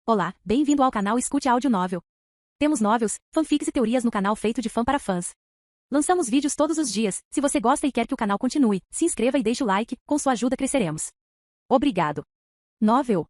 Olá, bem-vindo ao canal Escute Áudio Novel. Temos novels, fanfics e teorias no canal feito de fã para fãs. Lançamos vídeos todos os dias. Se você gosta e quer que o canal continue, se inscreva e deixe o like, com sua ajuda cresceremos. Obrigado. Novel.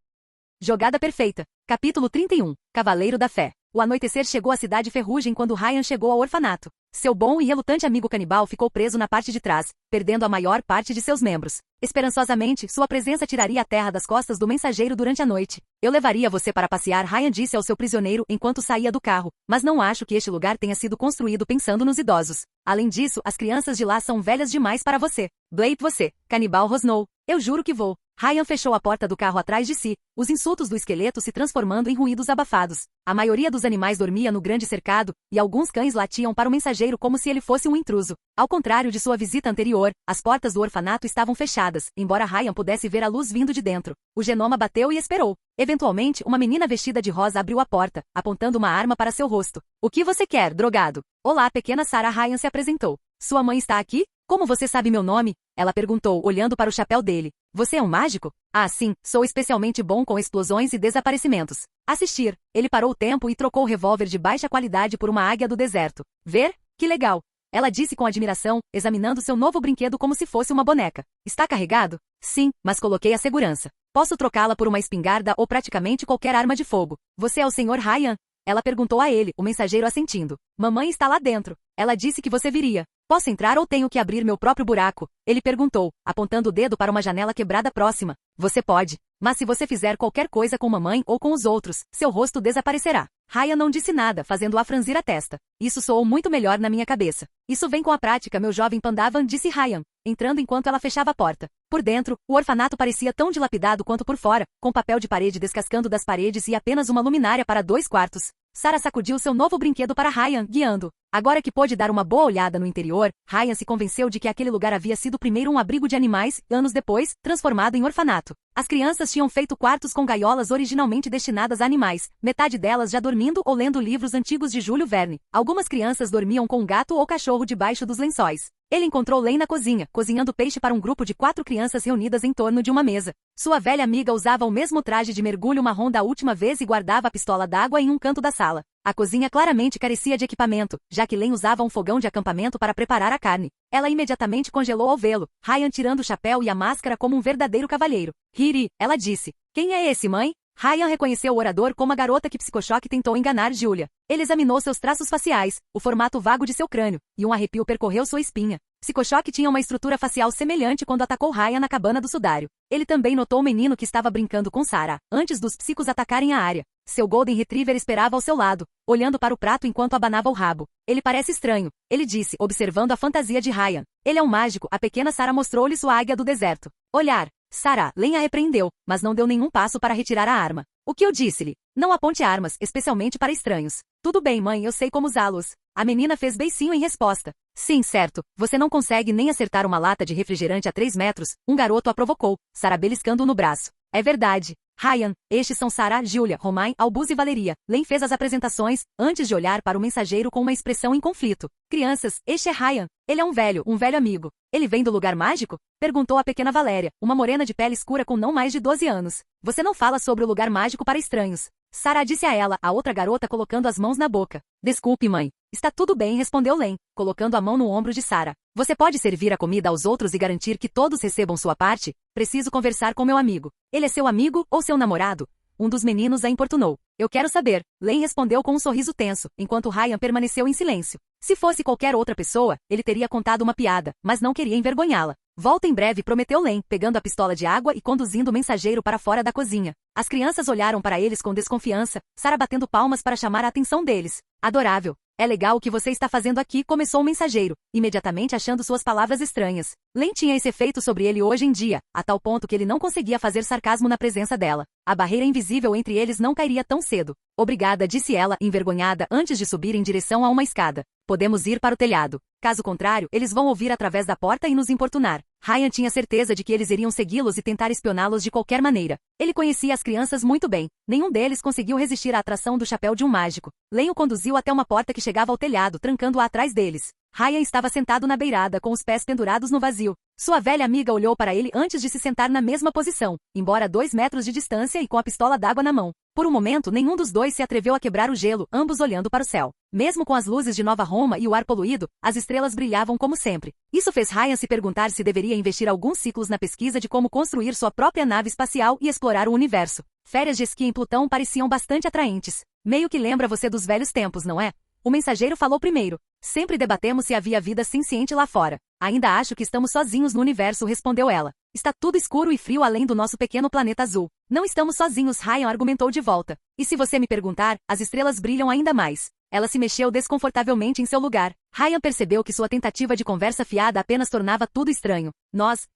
Jogada perfeita. Capítulo 31. Cavaleiro da Fé. O anoitecer chegou à cidade ferrugem quando Ryan chegou ao orfanato. Seu bom e relutante amigo canibal ficou preso na parte de trás, perdendo a maior parte de seus membros. Esperançosamente, sua presença tiraria a terra das costas do mensageiro durante a noite. Eu levaria você para passear, Ryan disse ao seu prisioneiro enquanto saía do carro, mas não acho que este lugar tenha sido construído pensando nos idosos. Além disso, as crianças de lá são velhas demais para você. Blake, você, canibal rosnou. Eu juro que vou. Ryan fechou a porta do carro atrás de si, os insultos do esqueleto se transformando em ruídos abafados. A maioria dos animais dormia no grande cercado, e alguns cães latiam para o mensageiro como se ele fosse um intruso. Ao contrário de sua visita anterior, as portas do orfanato estavam fechadas, embora Ryan pudesse ver a luz vindo de dentro. O genoma bateu e esperou. Eventualmente, uma menina vestida de rosa abriu a porta, apontando uma arma para seu rosto. O que você quer, drogado? Olá, pequena Sarah, Ryan se apresentou. Sua mãe está aqui? Como você sabe meu nome? Ela perguntou, olhando para o chapéu dele. Você é um mágico? Ah, sim, sou especialmente bom com explosões e desaparecimentos. Assistir. Ele parou o tempo e trocou o revólver de baixa qualidade por uma águia do deserto. Ver? Que legal. Ela disse com admiração, examinando seu novo brinquedo como se fosse uma boneca. Está carregado? Sim, mas coloquei a segurança. Posso trocá-la por uma espingarda ou praticamente qualquer arma de fogo. Você é o Sr. Ryan? Ela perguntou a ele, o mensageiro assentindo. Mamãe está lá dentro. Ela disse que você viria. Posso entrar ou tenho que abrir meu próprio buraco? Ele perguntou, apontando o dedo para uma janela quebrada próxima. Você pode. Mas se você fizer qualquer coisa com mamãe ou com os outros, seu rosto desaparecerá. Ryan não disse nada, fazendo-a franzir a testa. Isso soou muito melhor na minha cabeça. Isso vem com a prática, meu jovem Pandavan, disse Ryan, entrando enquanto ela fechava a porta. Por dentro, o orfanato parecia tão dilapidado quanto por fora, com papel de parede descascando das paredes e apenas uma luminária para 2 quartos. Sarah sacudiu seu novo brinquedo para Ryan, guiando. Agora que pôde dar uma boa olhada no interior, Ryan se convenceu de que aquele lugar havia sido primeiro um abrigo de animais, anos depois, transformado em orfanato. As crianças tinham feito quartos com gaiolas originalmente destinadas a animais, metade delas já dormindo ou lendo livros antigos de Júlio Verne. Algumas crianças dormiam com um gato ou cachorro debaixo dos lençóis. Ele encontrou Lane na cozinha, cozinhando peixe para um grupo de 4 crianças reunidas em torno de uma mesa. Sua velha amiga usava o mesmo traje de mergulho marrom da última vez e guardava a pistola d'água em um canto da sala. A cozinha claramente carecia de equipamento, já que Lane usava um fogão de acampamento para preparar a carne. Ela imediatamente congelou ao vê-lo, Ryan tirando o chapéu e a máscara como um verdadeiro cavalheiro. Riri, ela disse. Quem é esse, mãe? Ryan reconheceu o orador como a garota que Psicochoque tentou enganar Julia. Ele examinou seus traços faciais, o formato vago de seu crânio, e um arrepio percorreu sua espinha. Psicochoque tinha uma estrutura facial semelhante quando atacou Ryan na cabana do sudário. Ele também notou o menino que estava brincando com Sarah, antes dos psicos atacarem a área. Seu Golden Retriever esperava ao seu lado, olhando para o prato enquanto abanava o rabo. Ele parece estranho, ele disse, observando a fantasia de Ryan. Ele é um mágico, a pequena Sarah mostrou-lhe sua águia do deserto. Olhar. Sarah, Lane a repreendeu, mas não deu nenhum passo para retirar a arma. O que eu disse-lhe? Não aponte armas, especialmente para estranhos. Tudo bem, mãe, eu sei como usá-los. A menina fez beicinho em resposta. Sim, certo. Você não consegue nem acertar uma lata de refrigerante a 3 metros, um garoto a provocou, Sarah beliscando-o no braço. É verdade. Ryan, estes são Sarah, Julia, Romain, Albus e Valeria. Lane fez as apresentações, antes de olhar para o mensageiro com uma expressão em conflito. Crianças, este é Ryan. Ele é um velho amigo. Ele vem do lugar mágico? Perguntou a pequena Valéria, uma morena de pele escura com não mais de 12 anos. Você não fala sobre o lugar mágico para estranhos. Sarah disse a ela, a outra garota colocando as mãos na boca. Desculpe, mãe. Está tudo bem, respondeu Lane, colocando a mão no ombro de Sarah. Você pode servir a comida aos outros e garantir que todos recebam sua parte? Preciso conversar com meu amigo. Ele é seu amigo ou seu namorado? Um dos meninos a importunou. Eu quero saber. Lane respondeu com um sorriso tenso, enquanto Ryan permaneceu em silêncio. Se fosse qualquer outra pessoa, ele teria contado uma piada, mas não queria envergonhá-la. Volta em breve, prometeu Lane, pegando a pistola de água e conduzindo o mensageiro para fora da cozinha. As crianças olharam para eles com desconfiança, Sarah batendo palmas para chamar a atenção deles. Adorável. É legal o que você está fazendo aqui, começou o mensageiro, imediatamente achando suas palavras estranhas. Lane tinha esse efeito sobre ele hoje em dia, a tal ponto que ele não conseguia fazer sarcasmo na presença dela. A barreira invisível entre eles não cairia tão cedo. Obrigada, disse ela, envergonhada, antes de subir em direção a uma escada. Podemos ir para o telhado. Caso contrário, eles vão ouvir através da porta e nos importunar. Ryan tinha certeza de que eles iriam segui-los e tentar espioná-los de qualquer maneira. Ele conhecia as crianças muito bem. Nenhum deles conseguiu resistir à atração do chapéu de um mágico. Lane o conduziu até uma porta que chegava ao telhado, trancando-a atrás deles. Ryan estava sentado na beirada, com os pés pendurados no vazio. Sua velha amiga olhou para ele antes de se sentar na mesma posição, embora a 2 metros de distância e com a pistola d'água na mão. Por um momento, nenhum dos dois se atreveu a quebrar o gelo, ambos olhando para o céu. Mesmo com as luzes de Nova Roma e o ar poluído, as estrelas brilhavam como sempre. Isso fez Ryan se perguntar se deveria investir alguns ciclos na pesquisa de como construir sua própria nave espacial e explorar o universo. Férias de esqui em Plutão pareciam bastante atraentes. Meio que lembra você dos velhos tempos, não é? O mensageiro falou primeiro. Sempre debatemos se havia vida senciente lá fora. Ainda acho que estamos sozinhos no universo, respondeu ela. Está tudo escuro e frio além do nosso pequeno planeta azul. Não estamos sozinhos, Ryan argumentou de volta. E se você me perguntar, as estrelas brilham ainda mais. Ela se mexeu desconfortavelmente em seu lugar. Ryan percebeu que sua tentativa de conversa fiada apenas tornava tudo estranho.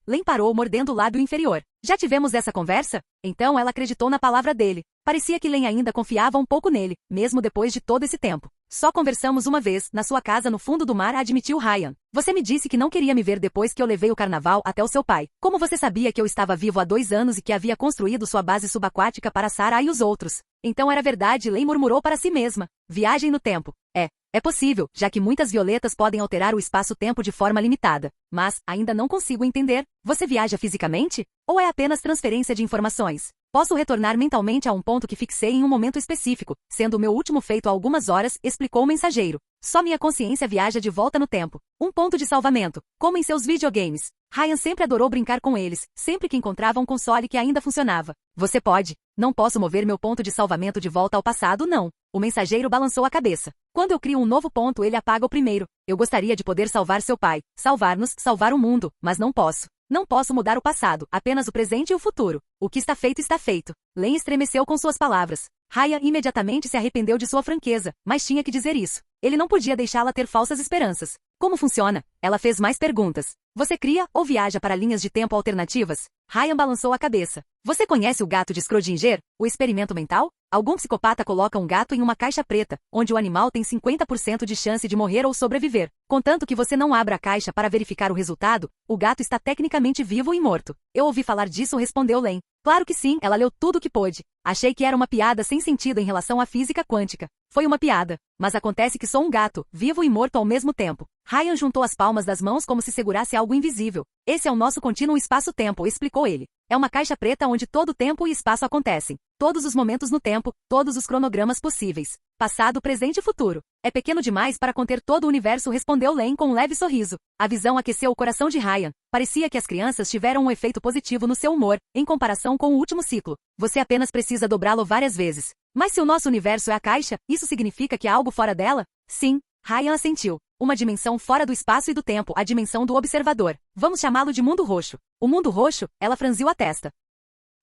Len parou mordendo o lábio inferior. Já tivemos essa conversa? Então ela acreditou na palavra dele. Parecia que Len ainda confiava um pouco nele, mesmo depois de todo esse tempo. Só conversamos uma vez, na sua casa no fundo do mar, admitiu Ryan. Você me disse que não queria me ver depois que eu levei o carnaval até o seu pai. Como você sabia que eu estava vivo há 2 anos e que havia construído sua base subaquática para Sarah e os outros? Então era verdade, Len murmurou para si mesma. Viagem no tempo. É possível, já que muitas violetas podem alterar o espaço-tempo de forma limitada. Mas, ainda não consigo entender. Você viaja fisicamente? Ou é apenas transferência de informações? Posso retornar mentalmente a um ponto que fixei em um momento específico, sendo o meu último feito há algumas horas, explicou o mensageiro. Só minha consciência viaja de volta no tempo. Um ponto de salvamento, como em seus videogames. Ryan sempre adorou brincar com eles, sempre que encontrava um console que ainda funcionava. Você pode. Não posso mover meu ponto de salvamento de volta ao passado, não. O mensageiro balançou a cabeça. Quando eu crio um novo ponto, ele apaga o primeiro. Eu gostaria de poder salvar seu pai, salvar-nos, salvar o mundo, mas não posso. Não posso mudar o passado, apenas o presente e o futuro. O que está feito está feito. Len estremeceu com suas palavras. Ryan imediatamente se arrependeu de sua franqueza, mas tinha que dizer isso. Ele não podia deixá-la ter falsas esperanças. Como funciona? Ela fez mais perguntas. Você cria ou viaja para linhas de tempo alternativas? Ryan balançou a cabeça. Você conhece o gato de Schrödinger? O experimento mental? Algum psicopata coloca um gato em uma caixa preta, onde o animal tem 50% de chance de morrer ou sobreviver. Contanto que você não abra a caixa para verificar o resultado, o gato está tecnicamente vivo e morto. Eu ouvi falar disso, respondeu Len. Claro que sim, ela leu tudo o que pôde. Achei que era uma piada sem sentido em relação à física quântica. Foi uma piada. Mas acontece que sou um gato, vivo e morto ao mesmo tempo. Ryan juntou as palmas das mãos como se segurasse algo invisível. Esse é o nosso contínuo espaço-tempo, explicou ele. É uma caixa preta onde todo tempo e espaço acontecem. Todos os momentos no tempo, todos os cronogramas possíveis. Passado, presente e futuro. É pequeno demais para conter todo o universo, respondeu Len com um leve sorriso. A visão aqueceu o coração de Ryan. Parecia que as crianças tiveram um efeito positivo no seu humor, em comparação com o último ciclo. Você apenas precisa dobrá-lo várias vezes. Mas se o nosso universo é a caixa, isso significa que há algo fora dela? Sim, Ryan assentiu. Uma dimensão fora do espaço e do tempo, a dimensão do observador. Vamos chamá-lo de mundo roxo. O mundo roxo? Ela franziu a testa.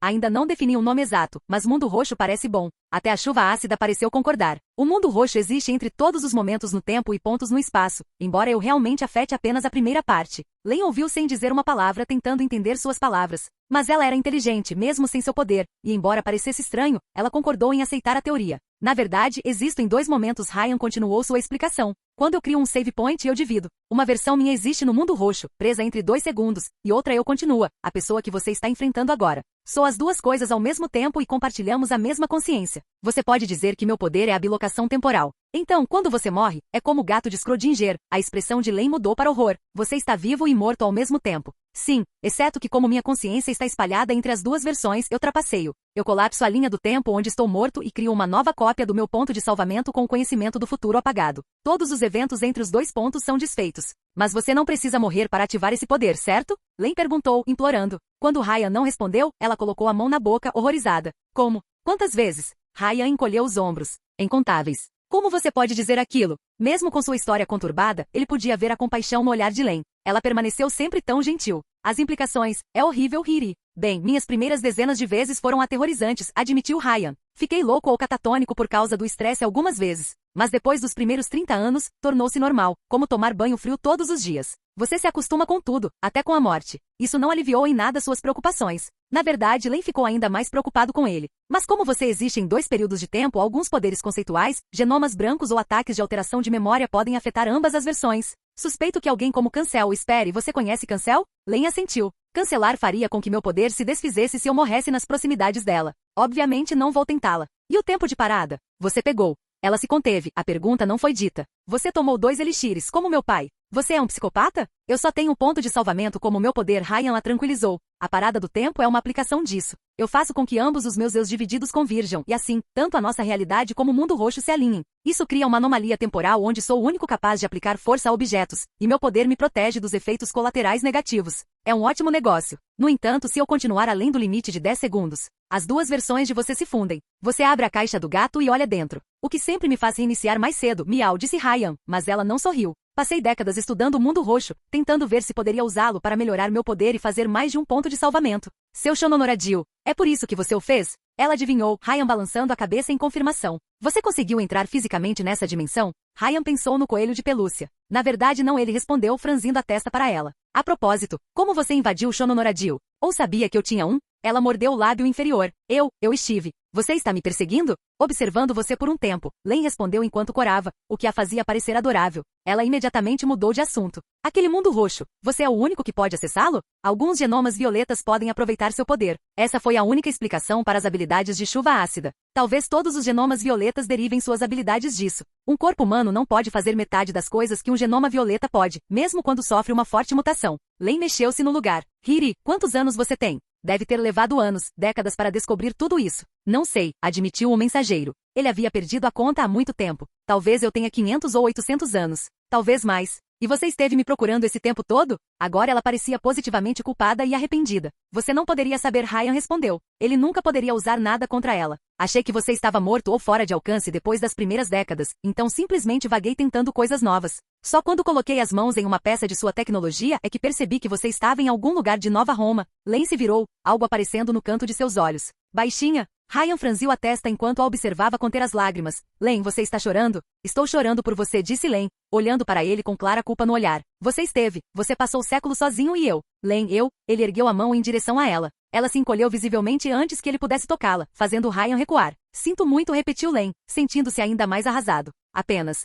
Ainda não defini um nome exato, mas mundo roxo parece bom. Até a chuva ácida pareceu concordar. O mundo roxo existe entre todos os momentos no tempo e pontos no espaço, embora eu realmente afete apenas a primeira parte. Len ouviu sem dizer uma palavra, tentando entender suas palavras. Mas ela era inteligente, mesmo sem seu poder, e embora parecesse estranho, ela concordou em aceitar a teoria. Na verdade, existem 2 momentos, Ryan continuou sua explicação. Quando eu crio um save point, eu divido. Uma versão minha existe no mundo roxo, presa entre 2 segundos, e outra eu continua, a pessoa que você está enfrentando agora. Sou as 2 coisas ao mesmo tempo e compartilhamos a mesma consciência. Você pode dizer que meu poder é a bilocação temporal. Então, quando você morre, é como o gato de Schrödinger, a expressão de Len mudou para horror. Você está vivo e morto ao mesmo tempo. Sim, exceto que como minha consciência está espalhada entre as 2 versões, eu trapaceio. Eu colapso a linha do tempo onde estou morto e crio uma nova cópia do meu ponto de salvamento com o conhecimento do futuro apagado. Todos os eventos entre os 2 pontos são desfeitos. Mas você não precisa morrer para ativar esse poder, certo? Len perguntou, implorando. Quando Ryan não respondeu, ela colocou a mão na boca, horrorizada. Como? Quantas vezes? Ryan encolheu os ombros. Incontáveis. Como você pode dizer aquilo? Mesmo com sua história conturbada, ele podia ver a compaixão no olhar de Len. Ela permaneceu sempre tão gentil. As implicações, é horrível rir. Bem, minhas primeiras dezenas de vezes foram aterrorizantes, admitiu Ryan. Fiquei louco ou catatônico por causa do estresse algumas vezes. Mas depois dos primeiros 30 anos, tornou-se normal, como tomar banho frio todos os dias. Você se acostuma com tudo, até com a morte. Isso não aliviou em nada suas preocupações. Na verdade, Len ficou ainda mais preocupado com ele. Mas como você existe em 2 períodos de tempo, alguns poderes conceituais, genomas brancos ou ataques de alteração de memória podem afetar ambas as versões. Suspeito que alguém como Cancel espere. Você conhece Cancel? Len assentiu. Cancelar faria com que meu poder se desfizesse se eu morresse nas proximidades dela. Obviamente não vou tentá-la. E o tempo de parada? Você pegou. Ela se conteve, a pergunta não foi dita. Você tomou 2 elixires, como meu pai. Você é um psicopata? Eu só tenho um ponto de salvamento como meu poder, Ryan a tranquilizou. A parada do tempo é uma aplicação disso. Eu faço com que ambos os meus eus divididos convirjam, e assim, tanto a nossa realidade como o mundo roxo se alinhem. Isso cria uma anomalia temporal onde sou o único capaz de aplicar força a objetos, e meu poder me protege dos efeitos colaterais negativos. É um ótimo negócio. No entanto, se eu continuar além do limite de 10 segundos, as duas versões de você se fundem. Você abre a caixa do gato e olha dentro. O que sempre me faz reiniciar mais cedo, miau, disse Ryan, mas ela não sorriu. Passei décadas estudando o mundo roxo, tentando ver se poderia usá-lo para melhorar meu poder e fazer mais de um ponto de salvamento. Seu Shononoradil, é por isso que você o fez? Ela adivinhou, Ryan balançando a cabeça em confirmação. Você conseguiu entrar fisicamente nessa dimensão? Ryan pensou no coelho de pelúcia. Na verdade não, ele respondeu franzindo a testa para ela. A propósito, como você invadiu o Shononoradil? Ou sabia que eu tinha um? Ela mordeu o lábio inferior. Eu estive. Você está me perseguindo? Observando você por um tempo, Len respondeu enquanto corava, o que a fazia parecer adorável. Ela imediatamente mudou de assunto. Aquele mundo roxo, você é o único que pode acessá-lo? Alguns genomas violetas podem aproveitar seu poder. Essa foi a única explicação para as habilidades de chuva ácida. Talvez todos os genomas violetas derivem suas habilidades disso. Um corpo humano não pode fazer metade das coisas que um genoma violeta pode, mesmo quando sofre uma forte mutação. Len mexeu-se no lugar. Hiri, quantos anos você tem? Deve ter levado anos, décadas para descobrir tudo isso. Não sei, admitiu o mensageiro. Ele havia perdido a conta há muito tempo. Talvez eu tenha 500 ou 800 anos. Talvez mais. E você esteve me procurando esse tempo todo? Agora ela parecia positivamente culpada e arrependida. Você não poderia saber, Ryan respondeu. Ele nunca poderia usar nada contra ela. Achei que você estava morto ou fora de alcance depois das primeiras décadas, então simplesmente vaguei tentando coisas novas. Só quando coloquei as mãos em uma peça de sua tecnologia é que percebi que você estava em algum lugar de Nova Roma. Len se virou, algo aparecendo no canto de seus olhos. Baixinha? Ryan franziu a testa enquanto a observava conter as lágrimas. Len, você está chorando? Estou chorando por você, disse Len, olhando para ele com clara culpa no olhar. Você passou séculos sozinho e eu. Len, ele ergueu a mão em direção a ela. Ela se encolheu visivelmente antes que ele pudesse tocá-la, fazendo Ryan recuar. Sinto muito, repetiu Len, sentindo-se ainda mais arrasado. Apenas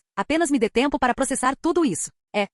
me dê tempo para processar tudo isso.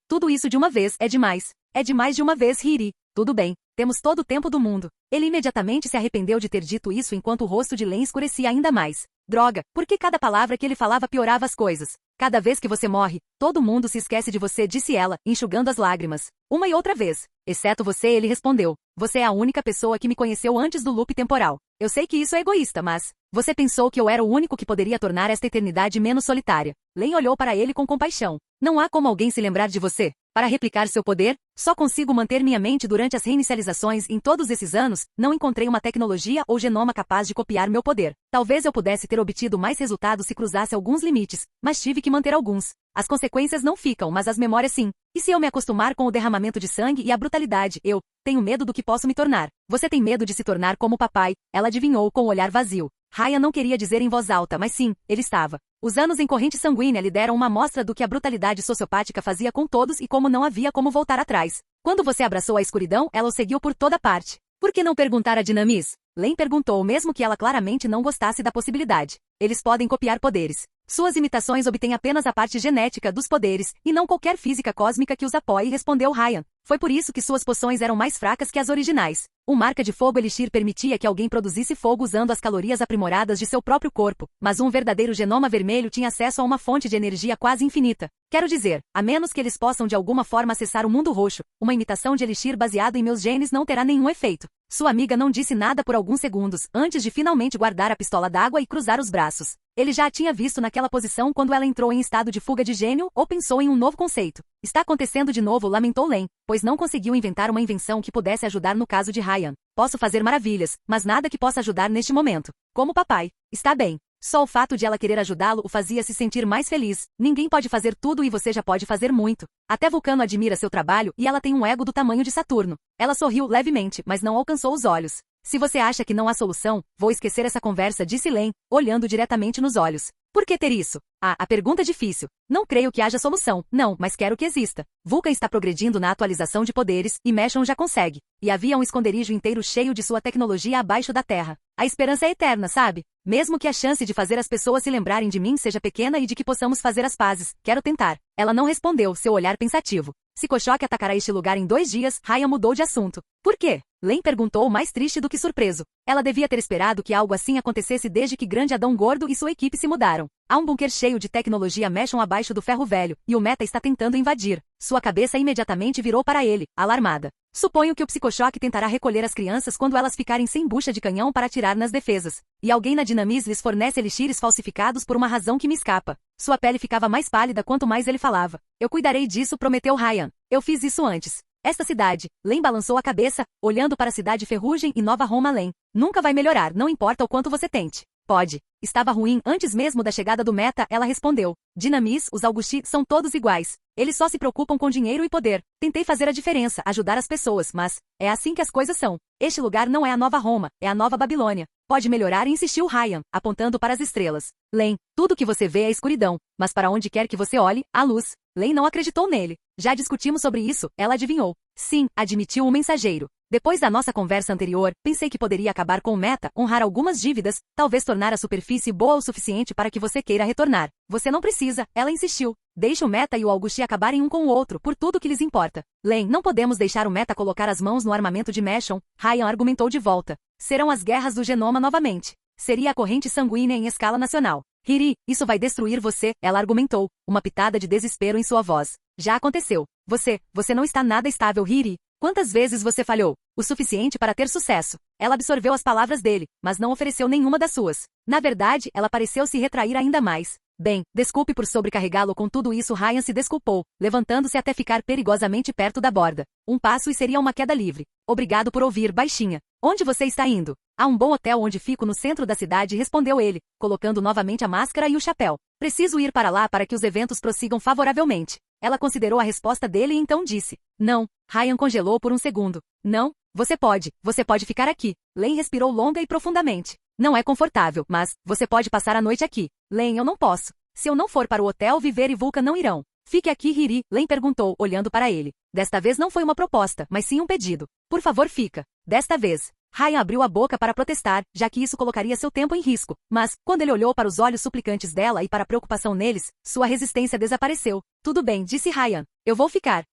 Tudo isso de uma vez é demais. É demais de uma vez, Hiri. Tudo bem, temos todo o tempo do mundo. Ele imediatamente se arrependeu de ter dito isso enquanto o rosto de Len escurecia ainda mais. Droga, por que cada palavra que ele falava piorava as coisas? Cada vez que você morre, todo mundo se esquece de você, disse ela, enxugando as lágrimas. Uma e outra vez. Exceto você, ele respondeu. Você é a única pessoa que me conheceu antes do loop temporal. Eu sei que isso é egoísta, mas... Você pensou que eu era o único que poderia tornar esta eternidade menos solitária. Len olhou para ele com compaixão. Não há como alguém se lembrar de você. Para replicar seu poder, só consigo manter minha mente durante as reinicializações. Em todos esses anos, não encontrei uma tecnologia ou genoma capaz de copiar meu poder. Talvez eu pudesse ter obtido mais resultados se cruzasse alguns limites, mas tive que manter alguns. As consequências não ficam, mas as memórias sim. E se eu me acostumar com o derramamento de sangue e a brutalidade, eu tenho medo do que posso me tornar. Você tem medo de se tornar como o papai, ela adivinhou com o olhar vazio. Ryan não queria dizer em voz alta, mas sim, ele estava. Os anos em corrente sanguínea lhe deram uma amostra do que a brutalidade sociopática fazia com todos e como não havia como voltar atrás. Quando você abraçou a escuridão, ela o seguiu por toda parte. Por que não perguntar a Dinamis? Len perguntou, mesmo que ela claramente não gostasse da possibilidade. Eles podem copiar poderes. Suas imitações obtêm apenas a parte genética dos poderes, e não qualquer física cósmica que os apoie, respondeu Ryan. Foi por isso que suas poções eram mais fracas que as originais. O marca de fogo Elixir permitia que alguém produzisse fogo usando as calorias aprimoradas de seu próprio corpo, mas um verdadeiro genoma vermelho tinha acesso a uma fonte de energia quase infinita. Quero dizer, a menos que eles possam de alguma forma acessar o mundo roxo, uma imitação de Elixir baseado em meus genes não terá nenhum efeito. Sua amiga não disse nada por alguns segundos, antes de finalmente guardar a pistola d'água e cruzar os braços. Ele já a tinha visto naquela posição quando ela entrou em estado de fuga de gênio ou pensou em um novo conceito. Está acontecendo de novo, lamentou Len, pois não conseguiu inventar uma invenção que pudesse ajudar no caso de Ryan. Posso fazer maravilhas, mas nada que possa ajudar neste momento. Como papai. Está bem. Só o fato de ela querer ajudá-lo o fazia se sentir mais feliz. Ninguém pode fazer tudo e você já pode fazer muito. Até Vulcano admira seu trabalho e ela tem um ego do tamanho de Saturno. Ela sorriu levemente, mas não alcançou os olhos. Se você acha que não há solução, vou esquecer essa conversa, disse Len, olhando diretamente nos olhos. Por que ter isso? A pergunta é difícil. Não creio que haja solução, não, mas quero que exista. Vulcan está progredindo na atualização de poderes, e Meshon já consegue. E havia um esconderijo inteiro cheio de sua tecnologia abaixo da terra. A esperança é eterna, sabe? Mesmo que a chance de fazer as pessoas se lembrarem de mim seja pequena e de que possamos fazer as pazes, quero tentar. Ela não respondeu, seu olhar pensativo. Se Koshok atacará este lugar em 2 dias, Ryan mudou de assunto. Por quê? Len perguntou mais triste do que surpreso. Ela devia ter esperado que algo assim acontecesse desde que Grande Adão Gordo e sua equipe se mudaram. Há um bunker cheio de tecnologia Meshon abaixo do ferro velho, e o Meta está tentando invadir. Sua cabeça imediatamente virou para ele, alarmada. Suponho que o psicochoque tentará recolher as crianças quando elas ficarem sem bucha de canhão para atirar nas defesas. E alguém na Dinamis lhes fornece elixires falsificados por uma razão que me escapa. Sua pele ficava mais pálida quanto mais ele falava. Eu cuidarei disso, prometeu Ryan. Eu fiz isso antes. Esta cidade, Len balançou a cabeça, olhando para a cidade ferrugem e Nova Roma. Len, nunca vai melhorar, não importa o quanto você tente. Pode. Estava ruim antes mesmo da chegada do Meta, ela respondeu. Dinamis, os Augusti, são todos iguais. Eles só se preocupam com dinheiro e poder. Tentei fazer a diferença, ajudar as pessoas, mas é assim que as coisas são. Este lugar não é a Nova Roma, é a Nova Babilônia. Pode melhorar, insistiu Ryan, apontando para as estrelas. Len, tudo que você vê é escuridão, mas para onde quer que você olhe, há luz. Len não acreditou nele. Já discutimos sobre isso, ela adivinhou. Sim, admitiu o mensageiro. Depois da nossa conversa anterior, pensei que poderia acabar com o Meta, honrar algumas dívidas, talvez tornar a superfície boa o suficiente para que você queira retornar. Você não precisa, ela insistiu. Deixe o Meta e o Augusti acabarem um com o outro, por tudo que lhes importa. Len, não podemos deixar o Meta colocar as mãos no armamento de Meshon, Ryan argumentou de volta. Serão as guerras do genoma novamente. Seria a corrente sanguínea em escala nacional. Hiri, isso vai destruir você, ela argumentou, uma pitada de desespero em sua voz. Já aconteceu. Você não está nada estável, Hiri. Quantas vezes você falhou? O suficiente para ter sucesso. Ela absorveu as palavras dele, mas não ofereceu nenhuma das suas. Na verdade, ela pareceu se retrair ainda mais. Bem, desculpe por sobrecarregá-lo com tudo isso. Ryan se desculpou, levantando-se até ficar perigosamente perto da borda. Um passo e seria uma queda livre. Obrigado por ouvir, baixinha. Onde você está indo? Há um bom hotel onde fico no centro da cidade, respondeu ele, colocando novamente a máscara e o chapéu. Preciso ir para lá para que os eventos prossigam favoravelmente. Ela considerou a resposta dele e então disse. Não. Ryan congelou por um segundo. Não? Você pode ficar aqui. Len respirou longa e profundamente. Não é confortável, mas você pode passar a noite aqui. Len, eu não posso. Se eu não for para o hotel, Viver e Vulca não irão. Fique aqui, Hiri, Len perguntou, olhando para ele. Desta vez não foi uma proposta, mas sim um pedido. Por favor, fica. Desta vez. Ryan abriu a boca para protestar, já que isso colocaria seu tempo em risco. Mas, quando ele olhou para os olhos suplicantes dela e para a preocupação neles, sua resistência desapareceu. Tudo bem, disse Ryan. Eu vou ficar.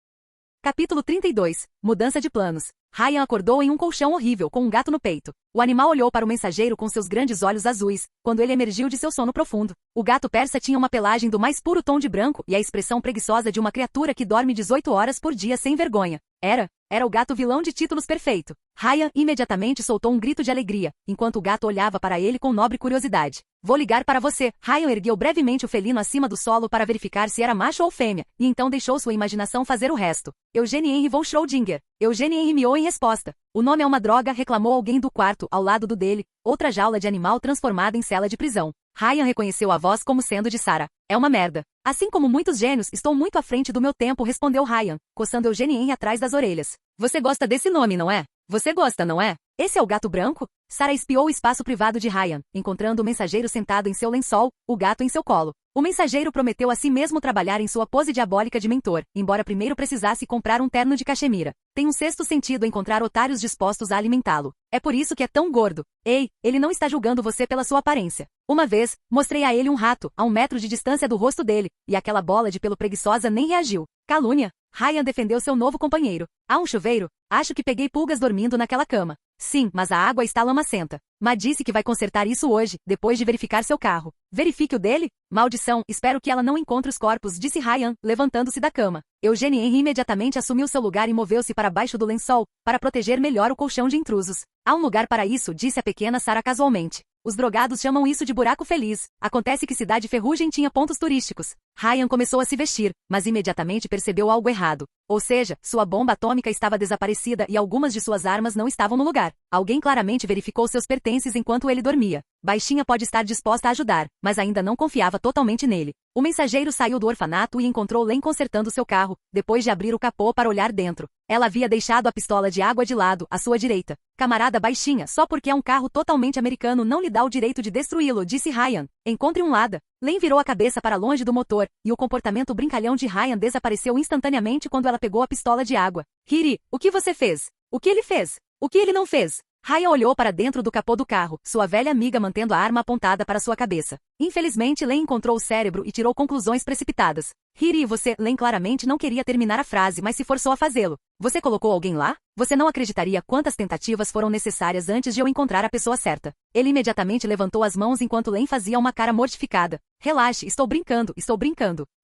Capítulo 32. Mudança de planos. Ryan acordou em um colchão horrível, com um gato no peito. O animal olhou para o mensageiro com seus grandes olhos azuis, quando ele emergiu de seu sono profundo. O gato persa tinha uma pelagem do mais puro tom de branco e a expressão preguiçosa de uma criatura que dorme 18 horas por dia sem vergonha. Era o gato vilão de títulos perfeito. Ryan imediatamente soltou um grito de alegria, enquanto o gato olhava para ele com nobre curiosidade. Vou ligar para você. Ryan ergueu brevemente o felino acima do solo para verificar se era macho ou fêmea, e então deixou sua imaginação fazer o resto. Eugenie Henry von Schrödinger. Eugenie Henry miou em resposta. O nome é uma droga, reclamou alguém do quarto, ao lado do dele, outra jaula de animal transformada em cela de prisão. Ryan reconheceu a voz como sendo de Sarah. É uma merda. Assim como muitos gênios, estou muito à frente do meu tempo, respondeu Ryan, coçando Eugenie Henry atrás das orelhas. Você gosta desse nome, não é? Você gosta, não é? Esse é o gato branco? Sarah espiou o espaço privado de Ryan, encontrando o mensageiro sentado em seu lençol, o gato em seu colo. O mensageiro prometeu a si mesmo trabalhar em sua pose diabólica de mentor, embora primeiro precisasse comprar um terno de cachemira. Tem um sexto sentido encontrar otários dispostos a alimentá-lo. É por isso que é tão gordo. Ei, ele não está julgando você pela sua aparência. Uma vez, mostrei a ele um rato, a 1 metro de distância do rosto dele, e aquela bola de pelo preguiçosa nem reagiu. Calúnia. Ryan defendeu seu novo companheiro. Há um chuveiro? Acho que peguei pulgas dormindo naquela cama. Sim, mas a água está lamacenta. Ma disse que vai consertar isso hoje, depois de verificar seu carro. Verifique o dele? Maldição, espero que ela não encontre os corpos, disse Ryan, levantando-se da cama. Eugenie Henry imediatamente assumiu seu lugar e moveu-se para baixo do lençol, para proteger melhor o colchão de intrusos. Há um lugar para isso, disse a pequena Sarah casualmente. Os drogados chamam isso de buraco feliz. Acontece que Cidade Ferrugem tinha pontos turísticos. Ryan começou a se vestir, mas imediatamente percebeu algo errado. Ou seja, sua bomba atômica estava desaparecida e algumas de suas armas não estavam no lugar. Alguém claramente verificou seus pertences enquanto ele dormia. Baixinha pode estar disposta a ajudar, mas ainda não confiava totalmente nele. O mensageiro saiu do orfanato e encontrou Len consertando seu carro, depois de abrir o capô para olhar dentro. Ela havia deixado a pistola de água de lado, à sua direita. Camarada Baixinha, só porque é um carro totalmente americano não lhe dá o direito de destruí-lo, disse Ryan. Encontre um Lada. Len virou a cabeça para longe do motor, e o comportamento brincalhão de Ryan desapareceu instantaneamente quando ela pegou a pistola de água. Hiri, o que você fez? O que ele fez? O que ele não fez? Ryan olhou para dentro do capô do carro, sua velha amiga mantendo a arma apontada para sua cabeça. Infelizmente, Len encontrou o cérebro e tirou conclusões precipitadas. Hiri, você... Len claramente não queria terminar a frase, mas se forçou a fazê-lo. Você colocou alguém lá? Você não acreditaria quantas tentativas foram necessárias antes de eu encontrar a pessoa certa. Ele imediatamente levantou as mãos enquanto Len fazia uma cara mortificada. Relaxe, estou brincando.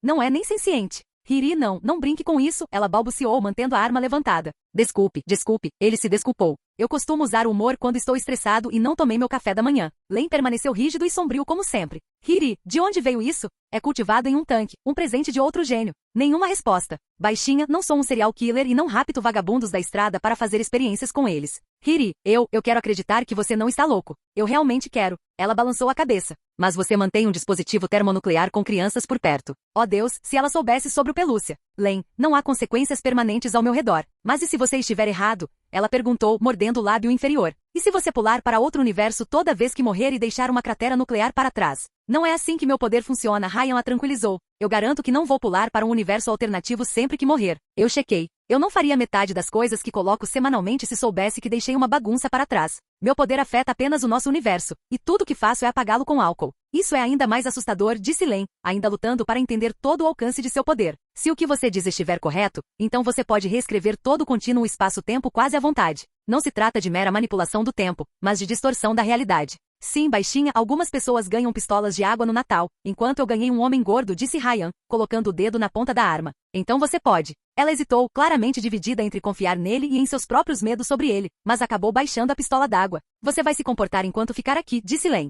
Não é nem senciente. Hiri, não brinque com isso, ela balbuciou mantendo a arma levantada. Desculpe, ele se desculpou. Eu costumo usar o humor quando estou estressado e não tomei meu café da manhã. Len permaneceu rígido e sombrio como sempre. Hiri, de onde veio isso? É cultivado em um tanque, um presente de outro gênio. Nenhuma resposta. Baixinha, não sou um serial killer e não rapto vagabundos da estrada para fazer experiências com eles. Hiri, eu quero acreditar que você não está louco. Eu realmente quero. Ela balançou a cabeça. Mas você mantém um dispositivo termonuclear com crianças por perto. Oh Deus, se ela soubesse sobre o pelúcia. Len, não há consequências permanentes ao meu redor. Mas e se você estiver errado? Ela perguntou, mordendo o lábio inferior. E se você pular para outro universo toda vez que morrer e deixar uma cratera nuclear para trás? Não é assim que meu poder funciona, Ryan a tranquilizou. Eu garanto que não vou pular para um universo alternativo sempre que morrer. Eu chequei. Eu não faria metade das coisas que coloco semanalmente se soubesse que deixei uma bagunça para trás. Meu poder afeta apenas o nosso universo, e tudo que faço é apagá-lo com álcool. Isso é ainda mais assustador, disse Len, ainda lutando para entender todo o alcance de seu poder. Se o que você diz estiver correto, então você pode reescrever todo o contínuo espaço-tempo quase à vontade. Não se trata de mera manipulação do tempo, mas de distorção da realidade. Sim, baixinha, algumas pessoas ganham pistolas de água no Natal, enquanto eu ganhei um homem gordo, disse Ryan, colocando o dedo na ponta da arma. Então você pode. Ela hesitou, claramente dividida entre confiar nele e em seus próprios medos sobre ele, mas acabou baixando a pistola d'água. Você vai se comportar enquanto ficar aqui, disse Len.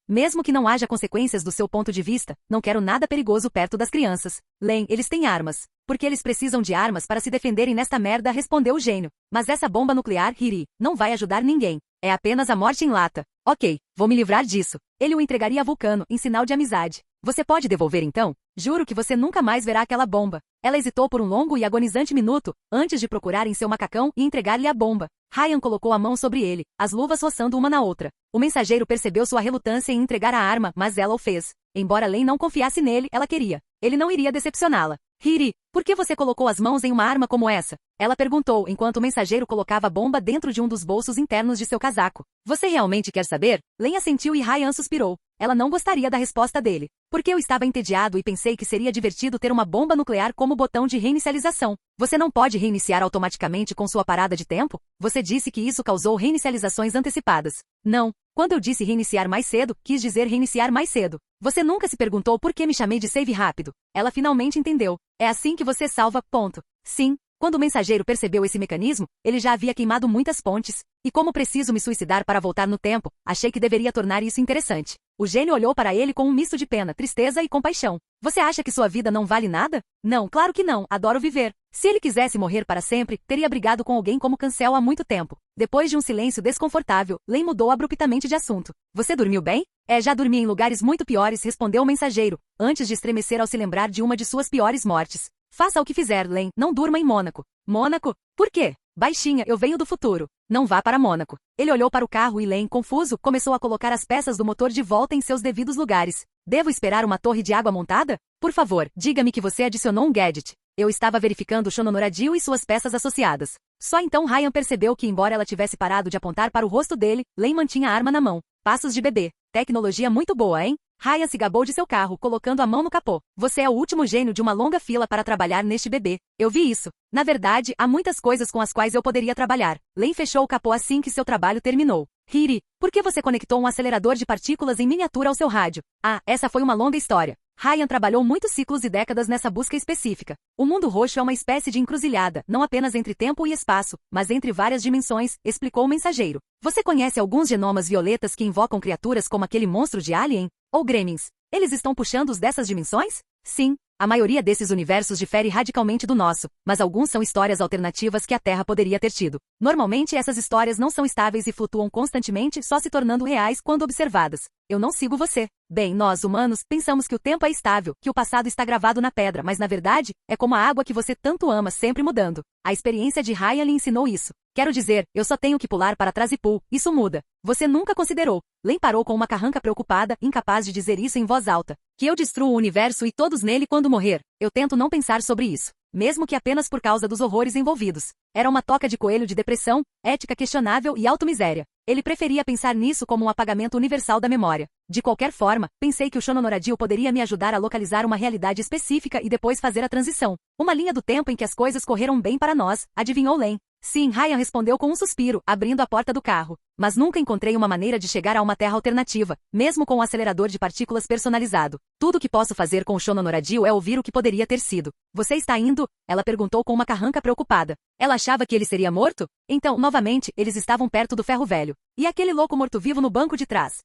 Mesmo que não haja consequências do seu ponto de vista, não quero nada perigoso perto das crianças. Len, eles têm armas. Porque eles precisam de armas para se defenderem nesta merda, respondeu o gênio. Mas essa bomba nuclear, Hiri, não vai ajudar ninguém. É apenas a morte em lata. Ok, vou me livrar disso. Ele o entregaria a Vulcano, em sinal de amizade. Você pode devolver então? Juro que você nunca mais verá aquela bomba. Ela hesitou por um longo e agonizante minuto, antes de procurar em seu macacão e entregar-lhe a bomba. Ryan colocou a mão sobre ele, as luvas roçando uma na outra. O mensageiro percebeu sua relutância em entregar a arma, mas ela o fez. Embora Len não confiasse nele, ela queria. Ele não iria decepcioná-la. Hiri, por que você colocou as mãos em uma arma como essa? Ela perguntou enquanto o mensageiro colocava a bomba dentro de um dos bolsos internos de seu casaco. Você realmente quer saber? Len assentiu e Ryan suspirou. Ela não gostaria da resposta dele. Porque eu estava entediado e pensei que seria divertido ter uma bomba nuclear como botão de reinicialização. Você não pode reiniciar automaticamente com sua parada de tempo? Você disse que isso causou reinicializações antecipadas. Não. Quando eu disse reiniciar mais cedo, quis dizer reiniciar mais cedo. Você nunca se perguntou por que me chamei de save rápido. Ela finalmente entendeu. É assim que você salva, ponto. Sim. Quando o mensageiro percebeu esse mecanismo, ele já havia queimado muitas pontes. E como preciso me suicidar para voltar no tempo, achei que deveria tornar isso interessante. O gênio olhou para ele com um misto de pena, tristeza e compaixão. Você acha que sua vida não vale nada? Não, claro que não, adoro viver. Se ele quisesse morrer para sempre, teria brigado com alguém como Cancel há muito tempo. Depois de um silêncio desconfortável, Len mudou abruptamente de assunto. Você dormiu bem? Já dormi em lugares muito piores, respondeu o mensageiro, antes de estremecer ao se lembrar de uma de suas piores mortes. Faça o que fizer, Len, não durma em Mônaco. Mônaco? Por quê? Baixinha, eu venho do futuro. Não vá para Mônaco. Ele olhou para o carro e Len, confuso, começou a colocar as peças do motor de volta em seus devidos lugares. Devo esperar uma torre de água montada? Por favor, diga-me que você adicionou um gadget. Eu estava verificando o Shononoradio e suas peças associadas. Só então Ryan percebeu que, embora ela tivesse parado de apontar para o rosto dele, Len mantinha a arma na mão. Passos de bebê. Tecnologia muito boa, hein? Ryan se gabou de seu carro, colocando a mão no capô. Você é o último gênio de uma longa fila para trabalhar neste bebê. Eu vi isso. Na verdade, há muitas coisas com as quais eu poderia trabalhar. Len fechou o capô assim que seu trabalho terminou. Hiri, por que você conectou um acelerador de partículas em miniatura ao seu rádio? Essa foi uma longa história. Ryan trabalhou muitos ciclos e décadas nessa busca específica. O mundo roxo é uma espécie de encruzilhada, não apenas entre tempo e espaço, mas entre várias dimensões, explicou o mensageiro. Você conhece alguns genomas violetas que invocam criaturas como aquele monstro de Alien? Ou Gremlins? Eles estão puxando os dessas dimensões? Sim. A maioria desses universos difere radicalmente do nosso, mas alguns são histórias alternativas que a Terra poderia ter tido. Normalmente essas histórias não são estáveis e flutuam constantemente, só se tornando reais quando observadas. Eu não sigo você. Bem, nós, humanos, pensamos que o tempo é estável, que o passado está gravado na pedra, mas na verdade, é como a água que você tanto ama sempre mudando. A experiência de Ryan lhe ensinou isso. Quero dizer, eu só tenho que pular para trás e isso muda. Você nunca considerou. Len parou com uma carranca preocupada, incapaz de dizer isso em voz alta. Que eu destruo o universo e todos nele quando morrer. Eu tento não pensar sobre isso. Mesmo que apenas por causa dos horrores envolvidos. Era uma toca de coelho de depressão, ética questionável e automiséria. Ele preferia pensar nisso como um apagamento universal da memória. De qualquer forma, pensei que o Shononoradio poderia me ajudar a localizar uma realidade específica e depois fazer a transição. Uma linha do tempo em que as coisas correram bem para nós, adivinhou Len. Sim, Ryan respondeu com um suspiro, abrindo a porta do carro. Mas nunca encontrei uma maneira de chegar a uma terra alternativa, mesmo com um acelerador de partículas personalizado. Tudo o que posso fazer com o Shono Noradio é ouvir o que poderia ter sido. Você está indo? Ela perguntou com uma carranca preocupada. Ela achava que ele seria morto? Então, novamente, eles estavam perto do ferro velho. E aquele louco morto-vivo no banco de trás?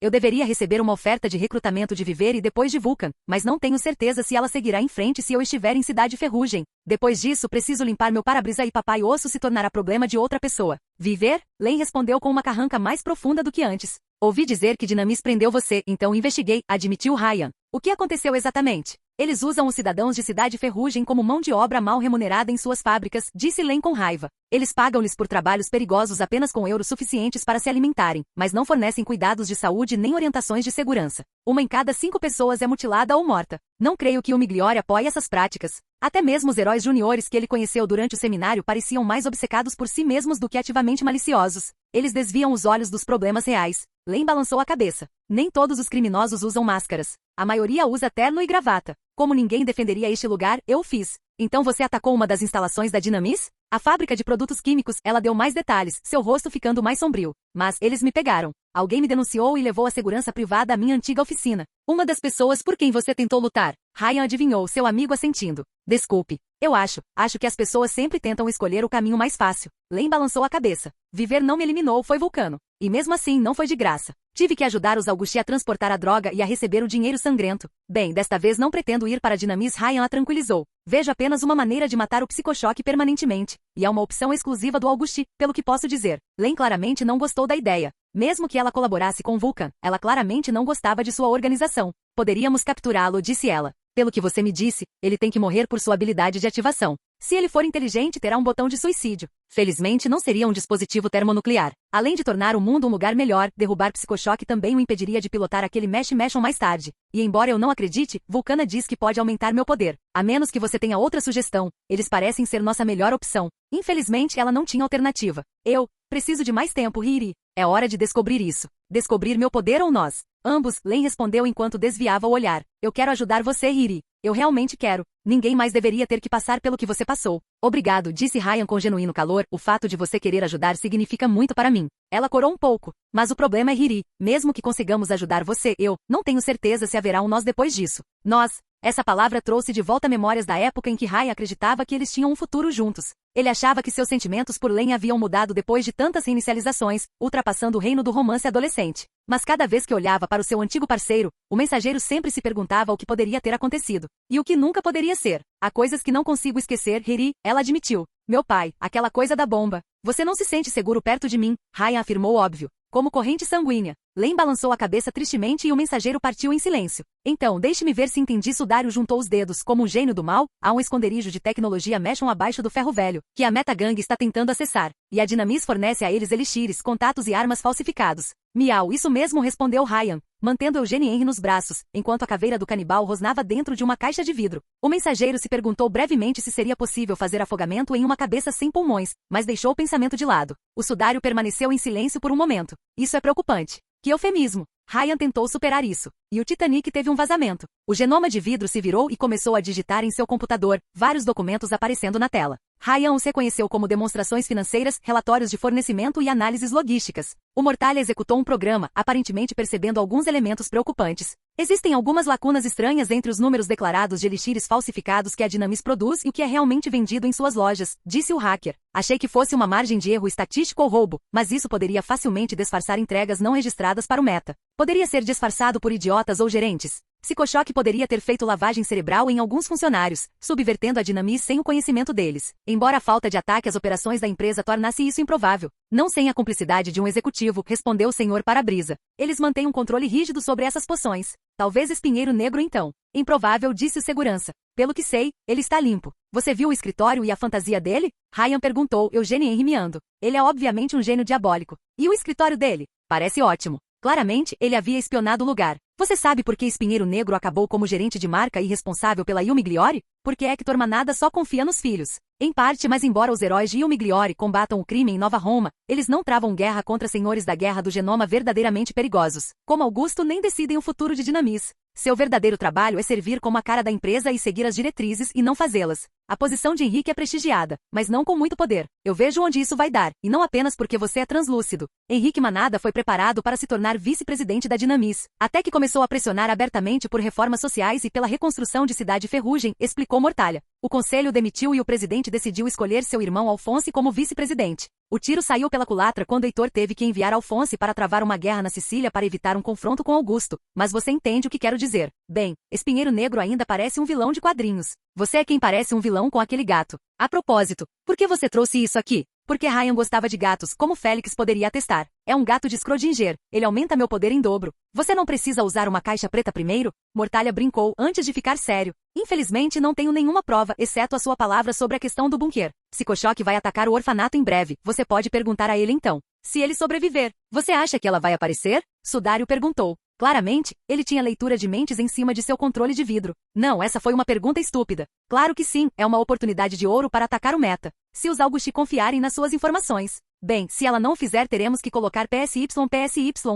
Eu deveria receber uma oferta de recrutamento de Viver e depois de Vulcan, mas não tenho certeza se ela seguirá em frente se eu estiver em Cidade Ferrugem. Depois disso, preciso limpar meu para-brisa e Papai Osso se tornará problema de outra pessoa. Viver? Lane respondeu com uma carranca mais profunda do que antes. Ouvi dizer que Dinamis prendeu você, então investiguei, admitiu Ryan. O que aconteceu exatamente? Eles usam os cidadãos de Cidade Ferrugem como mão de obra mal remunerada em suas fábricas, disse Lane com raiva. Eles pagam-lhes por trabalhos perigosos apenas com euros suficientes para se alimentarem, mas não fornecem cuidados de saúde nem orientações de segurança. Uma em cada 5 pessoas é mutilada ou morta. Não creio que o Migliore apoie essas práticas. Até mesmo os heróis juniores que ele conheceu durante o seminário pareciam mais obcecados por si mesmos do que ativamente maliciosos. Eles desviam os olhos dos problemas reais. Lane balançou a cabeça. Nem todos os criminosos usam máscaras. A maioria usa terno e gravata. Como ninguém defenderia este lugar, eu o fiz. Então você atacou uma das instalações da Dinamis? A fábrica de produtos químicos, ela deu mais detalhes, seu rosto ficando mais sombrio. Mas eles me pegaram. Alguém me denunciou e levou a segurança privada à minha antiga oficina. Uma das pessoas por quem você tentou lutar. Ryan adivinhou, seu amigo assentindo. Desculpe. Eu acho que as pessoas sempre tentam escolher o caminho mais fácil. Lane balançou a cabeça. Viver não me eliminou, foi Vulcano. E mesmo assim, não foi de graça. Tive que ajudar os Augusti a transportar a droga e a receber o dinheiro sangrento. Bem, desta vez não pretendo ir para Dinamis, Ryan a tranquilizou. Vejo apenas uma maneira de matar o psicochoque permanentemente. E é uma opção exclusiva do Augusti, pelo que posso dizer. Lane claramente não gostou da ideia. Mesmo que ela colaborasse com Vulcan, ela claramente não gostava de sua organização. Poderíamos capturá-lo, disse ela. Pelo que você me disse, ele tem que morrer por sua habilidade de ativação. Se ele for inteligente, terá um botão de suicídio. Felizmente, não seria um dispositivo termonuclear. Além de tornar o mundo um lugar melhor, derrubar Psicochoque também o impediria de pilotar aquele Mesh-Meshon mais tarde. E embora eu não acredite, Vulcana diz que pode aumentar meu poder. A menos que você tenha outra sugestão. Eles parecem ser nossa melhor opção. Infelizmente, ela não tinha alternativa. Eu preciso de mais tempo, Riri. É hora de descobrir isso. Descobrir meu poder ou nós? Ambos, Lane respondeu enquanto desviava o olhar. Eu quero ajudar você, Riri. Eu realmente quero. Ninguém mais deveria ter que passar pelo que você passou. Obrigado, disse Ryan com genuíno calor. O fato de você querer ajudar significa muito para mim. Ela corou um pouco. Mas o problema é Riri. Mesmo que consigamos ajudar você, eu não tenho certeza se haverá um nós depois disso. Nós. Essa palavra trouxe de volta memórias da época em que Ryan acreditava que eles tinham um futuro juntos. Ele achava que seus sentimentos por Lane haviam mudado depois de tantas reinicializações, ultrapassando o reino do romance adolescente. Mas cada vez que olhava para o seu antigo parceiro, o mensageiro sempre se perguntava o que poderia ter acontecido. E o que nunca poderia ser. Há coisas que não consigo esquecer, Riri, ela admitiu. Meu pai, aquela coisa da bomba. Você não se sente seguro perto de mim, Ryan afirmou óbvio. Como corrente sanguínea. Lane balançou a cabeça tristemente e o mensageiro partiu em silêncio. Então, deixe-me ver se entendi. Sudário juntou os dedos. Como um gênio do mal, há um esconderijo de tecnologia Meshon abaixo do ferro velho, que a Metagang está tentando acessar. E a Dinamis fornece a eles elixires, contatos e armas falsificados. Miau, isso mesmo, respondeu Ryan, mantendo Eugene Henry nos braços, enquanto a caveira do canibal rosnava dentro de uma caixa de vidro. O mensageiro se perguntou brevemente se seria possível fazer afogamento em uma cabeça sem pulmões, mas deixou o pensamento de lado. O sudário permaneceu em silêncio por um momento. Isso é preocupante. Que eufemismo. Ryan tentou superar isso. E o Titanic teve um vazamento. O genoma de vidro se virou e começou a digitar em seu computador, vários documentos aparecendo na tela. Ryan os reconheceu como demonstrações financeiras, relatórios de fornecimento e análises logísticas. O Mortalha executou um programa, aparentemente percebendo alguns elementos preocupantes. Existem algumas lacunas estranhas entre os números declarados de elixires falsificados que a Dinamis produz e o que é realmente vendido em suas lojas, disse o hacker. Achei que fosse uma margem de erro estatístico ou roubo, mas isso poderia facilmente disfarçar entregas não registradas para o Meta. Poderia ser disfarçado por idiotas ou gerentes. Psicochoque poderia ter feito lavagem cerebral em alguns funcionários, subvertendo a Dinamis sem o conhecimento deles. Embora a falta de ataque às operações da empresa tornasse isso improvável. Não sem a cumplicidade de um executivo, respondeu o senhor Para-Brisa. Eles mantêm um controle rígido sobre essas poções. Talvez espinheiro negro então. Improvável, disse o segurança. Pelo que sei, ele está limpo. Você viu o escritório e a fantasia dele? Ryan perguntou, Eugene Henry miando. Ele é obviamente um gênio diabólico. E o escritório dele? Parece ótimo. Claramente, ele havia espionado o lugar. Você sabe por que Espinheiro Negro acabou como gerente de marca e responsável pela Il Migliore? Porque Hector Manada só confia nos filhos. Em parte, mas embora os heróis de Il Migliore combatam o crime em Nova Roma, eles não travam guerra contra senhores da guerra do genoma verdadeiramente perigosos. Como Augusto nem decidem o futuro de Dinamis. Seu verdadeiro trabalho é servir como a cara da empresa e seguir as diretrizes e não fazê-las. A posição de Henrique é prestigiada, mas não com muito poder. Eu vejo onde isso vai dar, e não apenas porque você é translúcido. Henrique Manada foi preparado para se tornar vice-presidente da Dinamis, até que começou a pressionar abertamente por reformas sociais e pela reconstrução de Cidade Ferrugem, explicou Mortalha. O conselho demitiu e o presidente decidiu escolher seu irmão Alphonse como vice-presidente. O tiro saiu pela culatra quando Heitor teve que enviar Alphonse para travar uma guerra na Sicília para evitar um confronto com Augusto. Mas você entende o que quero dizer. Bem, Espinheiro Negro ainda parece um vilão de quadrinhos. Você é quem parece um vilão com aquele gato. A propósito, por que você trouxe isso aqui? Porque Ryan gostava de gatos, como Félix poderia atestar. É um gato de Schrödinger, ele aumenta meu poder em dobro. Você não precisa usar uma caixa preta primeiro? Mortalha brincou antes de ficar sério. Infelizmente não tenho nenhuma prova, exceto a sua palavra sobre a questão do bunker. Psicochoque vai atacar o orfanato em breve, você pode perguntar a ele então. Se ele sobreviver, você acha que ela vai aparecer? Sudário perguntou. Claramente, ele tinha leitura de mentes em cima de seu controle de vidro. Não, essa foi uma pergunta estúpida. Claro que sim, é uma oportunidade de ouro para atacar o meta. Se os Augusti confiarem nas suas informações. Bem, se ela não fizer teremos que colocar PSY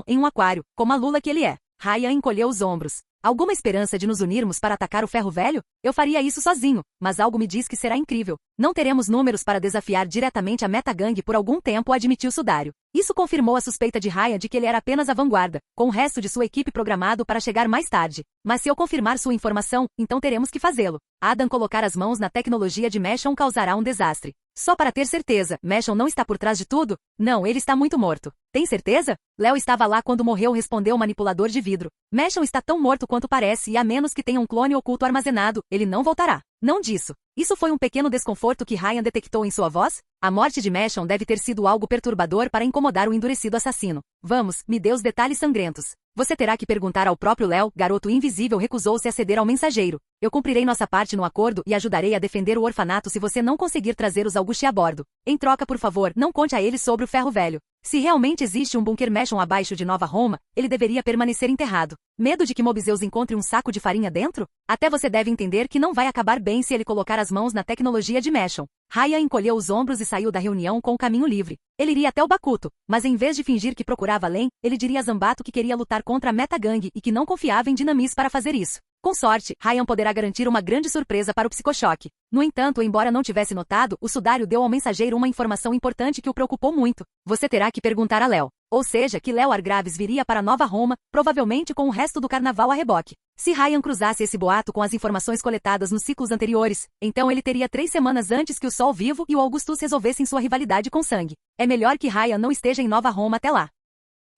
em um aquário, como a Lula que ele é. Ryan encolheu os ombros. Alguma esperança de nos unirmos para atacar o ferro velho? Eu faria isso sozinho, mas algo me diz que será incrível. Não teremos números para desafiar diretamente a Metagang por algum tempo, admitiu Sudário. Isso confirmou a suspeita de Ryan de que ele era apenas a vanguarda, com o resto de sua equipe programado para chegar mais tarde. Mas se eu confirmar sua informação, então teremos que fazê-lo. Adam colocar as mãos na tecnologia de Meshon causará um desastre. Só para ter certeza, Meshon não está por trás de tudo? Não, ele está muito morto. Tem certeza? Léo estava lá quando morreu, respondeu o manipulador de vidro. Meshon está tão morto quanto parece e a menos que tenha um clone oculto armazenado, ele não voltará. Não disso. Isso foi um pequeno desconforto que Ryan detectou em sua voz? A morte de Meshon deve ter sido algo perturbador para incomodar o endurecido assassino. Vamos, me dê os detalhes sangrentos. Você terá que perguntar ao próprio Léo, garoto invisível recusou-se a ceder ao mensageiro. Eu cumprirei nossa parte no acordo e ajudarei a defender o orfanato se você não conseguir trazer os Augusti a bordo. Em troca, por favor, não conte a eles sobre o ferro velho. Se realmente existe um bunker Meshon abaixo de Nova Roma, ele deveria permanecer enterrado. Medo de que Mobiseus encontre um saco de farinha dentro? Até você deve entender que não vai acabar bem se ele colocar as mãos na tecnologia de Meshon. Ryan encolheu os ombros e saiu da reunião com o caminho livre. Ele iria até o Bakuto, mas em vez de fingir que procurava além, ele diria a Zambato que queria lutar contra a Metagang e que não confiava em Dinamis para fazer isso. Com sorte, Ryan poderá garantir uma grande surpresa para o psicochoque. No entanto, embora não tivesse notado, o Sudário deu ao mensageiro uma informação importante que o preocupou muito. Você terá que perguntar a Léo. Ou seja, que Léo Argraves viria para Nova Roma, provavelmente com o resto do carnaval a reboque. Se Ryan cruzasse esse boato com as informações coletadas nos ciclos anteriores, então ele teria 3 semanas antes que o Sol Vivo e o Augustus resolvessem sua rivalidade com Sangue. É melhor que Ryan não esteja em Nova Roma até lá.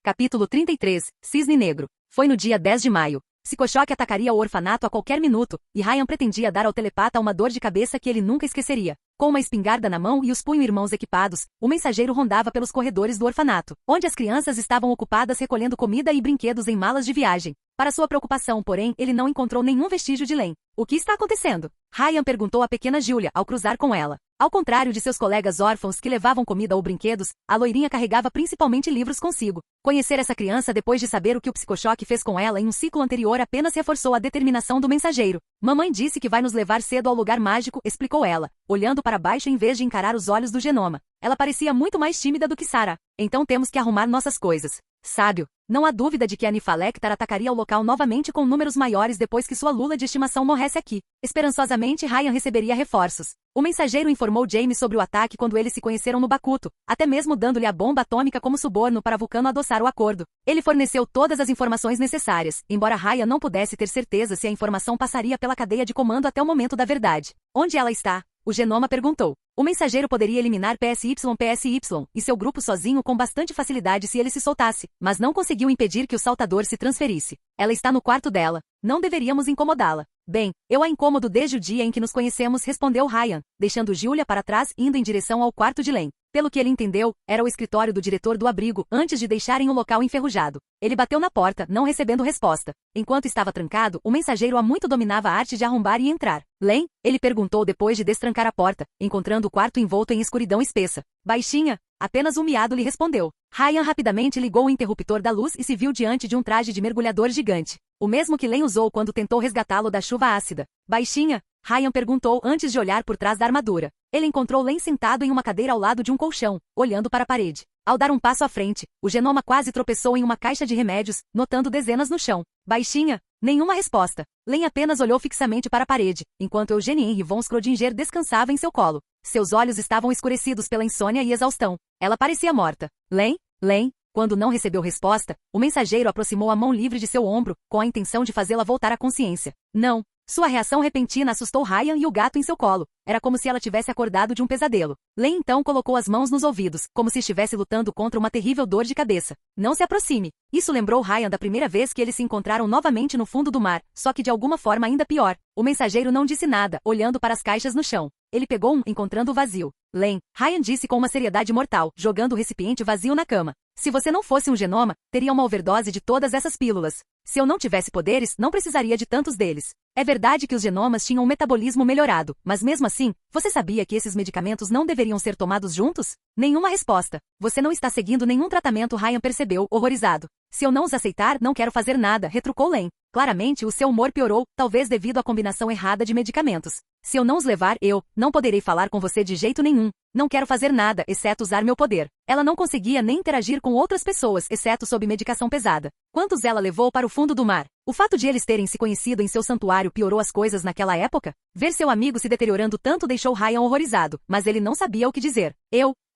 Capítulo 33, Cisne Negro. Foi no dia 10 de maio. Psicochoque atacaria o orfanato a qualquer minuto, e Ryan pretendia dar ao telepata uma dor de cabeça que ele nunca esqueceria. Com uma espingarda na mão e os punho-irmãos equipados, o mensageiro rondava pelos corredores do orfanato, onde as crianças estavam ocupadas recolhendo comida e brinquedos em malas de viagem. Para sua preocupação, porém, ele não encontrou nenhum vestígio de Len. O que está acontecendo? Ryan perguntou à pequena Julia ao cruzar com ela. Ao contrário de seus colegas órfãos que levavam comida ou brinquedos, a loirinha carregava principalmente livros consigo. Conhecer essa criança depois de saber o que o psicochoque fez com ela em um ciclo anterior apenas reforçou a determinação do mensageiro. Mamãe disse que vai nos levar cedo ao lugar mágico, explicou ela, olhando para baixo em vez de encarar os olhos do genoma. Ela parecia muito mais tímida do que Sarah. Então temos que arrumar nossas coisas. Sábio. Não há dúvida de que a Nifalectar atacaria o local novamente com números maiores depois que sua lula de estimação morresse aqui. Esperançosamente, Ryan receberia reforços. O mensageiro informou James sobre o ataque quando eles se conheceram no Bakuto, até mesmo dando-lhe a bomba atômica como suborno para Vulcano adoçar o acordo. Ele forneceu todas as informações necessárias, embora Ryan não pudesse ter certeza se a informação passaria pela cadeia de comando até o momento da verdade. Onde ela está? O genoma perguntou. O mensageiro poderia eliminar PSY e seu grupo sozinho com bastante facilidade se ele se soltasse, mas não conseguiu impedir que o saltador se transferisse. Ela está no quarto dela. Não deveríamos incomodá-la. Bem, eu a incomodo desde o dia em que nos conhecemos, respondeu Ryan, deixando Julia para trás e indo em direção ao quarto de Len. Pelo que ele entendeu, era o escritório do diretor do abrigo, antes de deixarem o local enferrujado. Ele bateu na porta, não recebendo resposta. Enquanto estava trancado, o mensageiro há muito dominava a arte de arrombar e entrar. Len? Ele perguntou depois de destrancar a porta, encontrando o quarto envolto em escuridão espessa. Baixinha? Apenas um miado lhe respondeu. Ryan rapidamente ligou o interruptor da luz e se viu diante de um traje de mergulhador gigante. O mesmo que Len usou quando tentou resgatá-lo da chuva ácida. Baixinha? Ryan perguntou antes de olhar por trás da armadura. ele encontrou Len sentado em uma cadeira ao lado de um colchão, olhando para a parede. Ao dar um passo à frente, o genoma quase tropeçou em uma caixa de remédios, notando dezenas no chão. Baixinha? Nenhuma resposta. Len apenas olhou fixamente para a parede, enquanto Eugenie Henry von Schrödinger descansava em seu colo. Seus olhos estavam escurecidos pela insônia e exaustão. Ela parecia morta. Len? Len? Quando não recebeu resposta, o mensageiro aproximou a mão livre de seu ombro, com a intenção de fazê-la voltar à consciência. Não. Sua reação repentina assustou Ryan e o gato em seu colo. Era como se ela tivesse acordado de um pesadelo. Len então colocou as mãos nos ouvidos, como se estivesse lutando contra uma terrível dor de cabeça. Não se aproxime. Isso lembrou Ryan da primeira vez que eles se encontraram novamente no fundo do mar, só que de alguma forma ainda pior. O mensageiro não disse nada, olhando para as caixas no chão. Ele pegou um, encontrando o vazio. Len, Ryan disse com uma seriedade mortal, jogando o recipiente vazio na cama. Se você não fosse um genoma, teria uma overdose de todas essas pílulas. Se eu não tivesse poderes, não precisaria de tantos deles. É verdade que os genomas tinham um metabolismo melhorado, mas mesmo assim, você sabia que esses medicamentos não deveriam ser tomados juntos? Nenhuma resposta. Você não está seguindo nenhum tratamento, Ryan percebeu, horrorizado. Se eu não os aceitar, não quero fazer nada, retrucou Len. Claramente, o seu humor piorou, talvez devido à combinação errada de medicamentos. Se eu não os levar, eu não poderei falar com você de jeito nenhum. Não quero fazer nada, exceto usar meu poder. Ela não conseguia nem interagir com outras pessoas, exceto sob medicação pesada. Quantos ela levou para o fundo do mar? O fato de eles terem se conhecido em seu santuário piorou as coisas naquela época? Ver seu amigo se deteriorando tanto deixou Ryan horrorizado, mas ele não sabia o que dizer.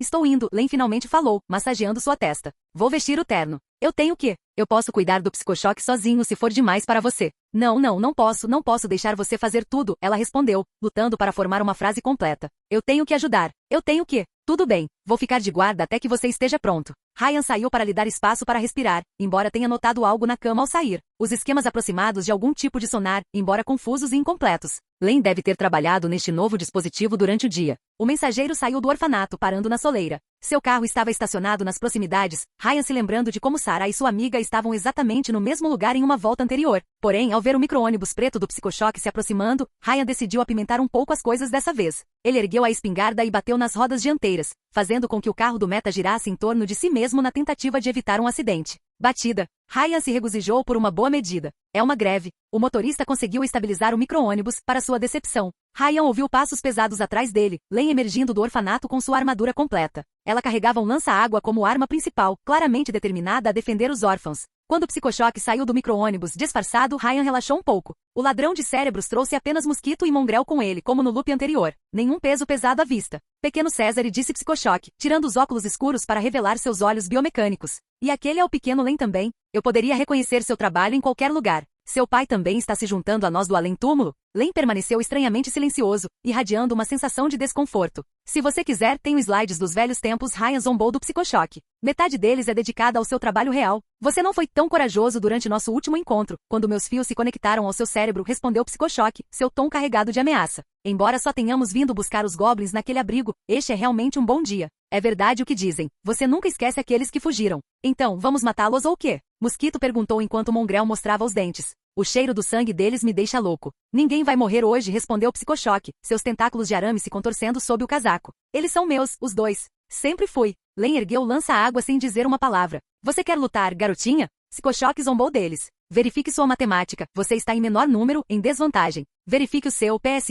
Estou indo, Len finalmente falou, massageando sua testa. Vou vestir o terno. Eu tenho que. Eu posso cuidar do psicochoque sozinho se for demais para você. Não posso deixar você fazer tudo, ela respondeu, lutando para formar uma frase completa. Eu tenho que ajudar. Eu tenho que. Tudo bem, vou ficar de guarda até que você esteja pronto. Ryan saiu para lhe dar espaço para respirar, embora tenha notado algo na cama ao sair. Os esquemas aproximados de algum tipo de sonar, embora confusos e incompletos. Len deve ter trabalhado neste novo dispositivo durante o dia. O mensageiro saiu do orfanato, parando na soleira. Seu carro estava estacionado nas proximidades, Ryan se lembrando de como Sarah e sua amiga estavam exatamente no mesmo lugar em uma volta anterior. Porém, ao ver o micro-ônibus preto do psicochoque se aproximando, Ryan decidiu apimentar um pouco as coisas dessa vez. Ele ergueu a espingarda e bateu nas rodas dianteiras, fazendo com que o carro do meta girasse em torno de si mesmo na tentativa de evitar um acidente. Batida. Ryan se regozijou por uma boa medida. É uma greve. O motorista conseguiu estabilizar o micro-ônibus, para sua decepção. Ryan ouviu passos pesados atrás dele, Len emergindo do orfanato com sua armadura completa. Ela carregava um lança-água como arma principal, claramente determinada a defender os órfãos. Quando o psicochoque saiu do micro-ônibus disfarçado, Ryan relaxou um pouco. O ladrão de cérebros trouxe apenas Mosquito e Mongrel com ele, como no loop anterior. Nenhum peso pesado à vista. Pequeno César, disse psicochoque, tirando os óculos escuros para revelar seus olhos biomecânicos. E aquele é o pequeno Len também. Eu poderia reconhecer seu trabalho em qualquer lugar. Seu pai também está se juntando a nós do além-túmulo? Len permaneceu estranhamente silencioso, irradiando uma sensação de desconforto. Se você quiser, tenho slides dos velhos tempos, Ryan zombou do psicochoque. Metade deles é dedicada ao seu trabalho real. Você não foi tão corajoso durante nosso último encontro, quando meus fios se conectaram ao seu cérebro, respondeu o psicochoque, seu tom carregado de ameaça. Embora só tenhamos vindo buscar os goblins naquele abrigo, este é realmente um bom dia. É verdade o que dizem. Você nunca esquece aqueles que fugiram. Então, vamos matá-los ou o quê? Mosquito perguntou enquanto Mongrel mostrava os dentes. O cheiro do sangue deles me deixa louco. Ninguém vai morrer hoje, respondeu o psicochoque, seus tentáculos de arame se contorcendo sob o casaco. Eles são meus, os dois. Sempre fui. Len ergueu o lança-água sem dizer uma palavra. Você quer lutar, garotinha? Psicochoque zombou deles. Verifique sua matemática, você está em menor número, em desvantagem. Verifique o seu PSY.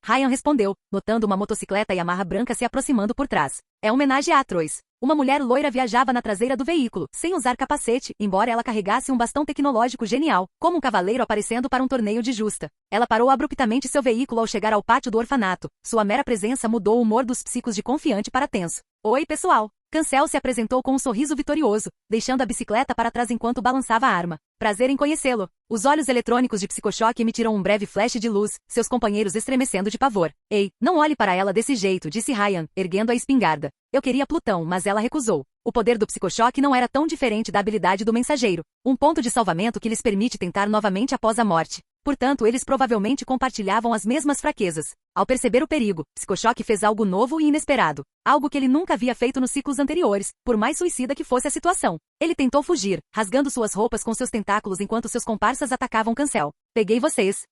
Ryan respondeu, notando uma motocicleta Yamaha branca se aproximando por trás. É homenagem a Troyes. Uma mulher loira viajava na traseira do veículo, sem usar capacete, embora ela carregasse um bastão tecnológico genial, como um cavaleiro aparecendo para um torneio de justa. Ela parou abruptamente seu veículo ao chegar ao pátio do orfanato. Sua mera presença mudou o humor dos psicos de confiante para tenso. Oi, pessoal. Cancel se apresentou com um sorriso vitorioso, deixando a bicicleta para trás enquanto balançava a arma. Prazer em conhecê-lo. Os olhos eletrônicos de psicochoque emitiram um breve flash de luz, seus companheiros estremecendo de pavor. Ei, não olhe para ela desse jeito, disse Ryan, erguendo a espingarda. Eu queria Plutão, mas ela recusou. O poder do psicochoque não era tão diferente da habilidade do mensageiro. Um ponto de salvamento que lhes permite tentar novamente após a morte. Portanto, eles provavelmente compartilhavam as mesmas fraquezas. Ao perceber o perigo, Psicochoque fez algo novo e inesperado. Algo que ele nunca havia feito nos ciclos anteriores, por mais suicida que fosse a situação. Ele tentou fugir, rasgando suas roupas com seus tentáculos enquanto seus comparsas atacavam Cancel. Peguei vocês.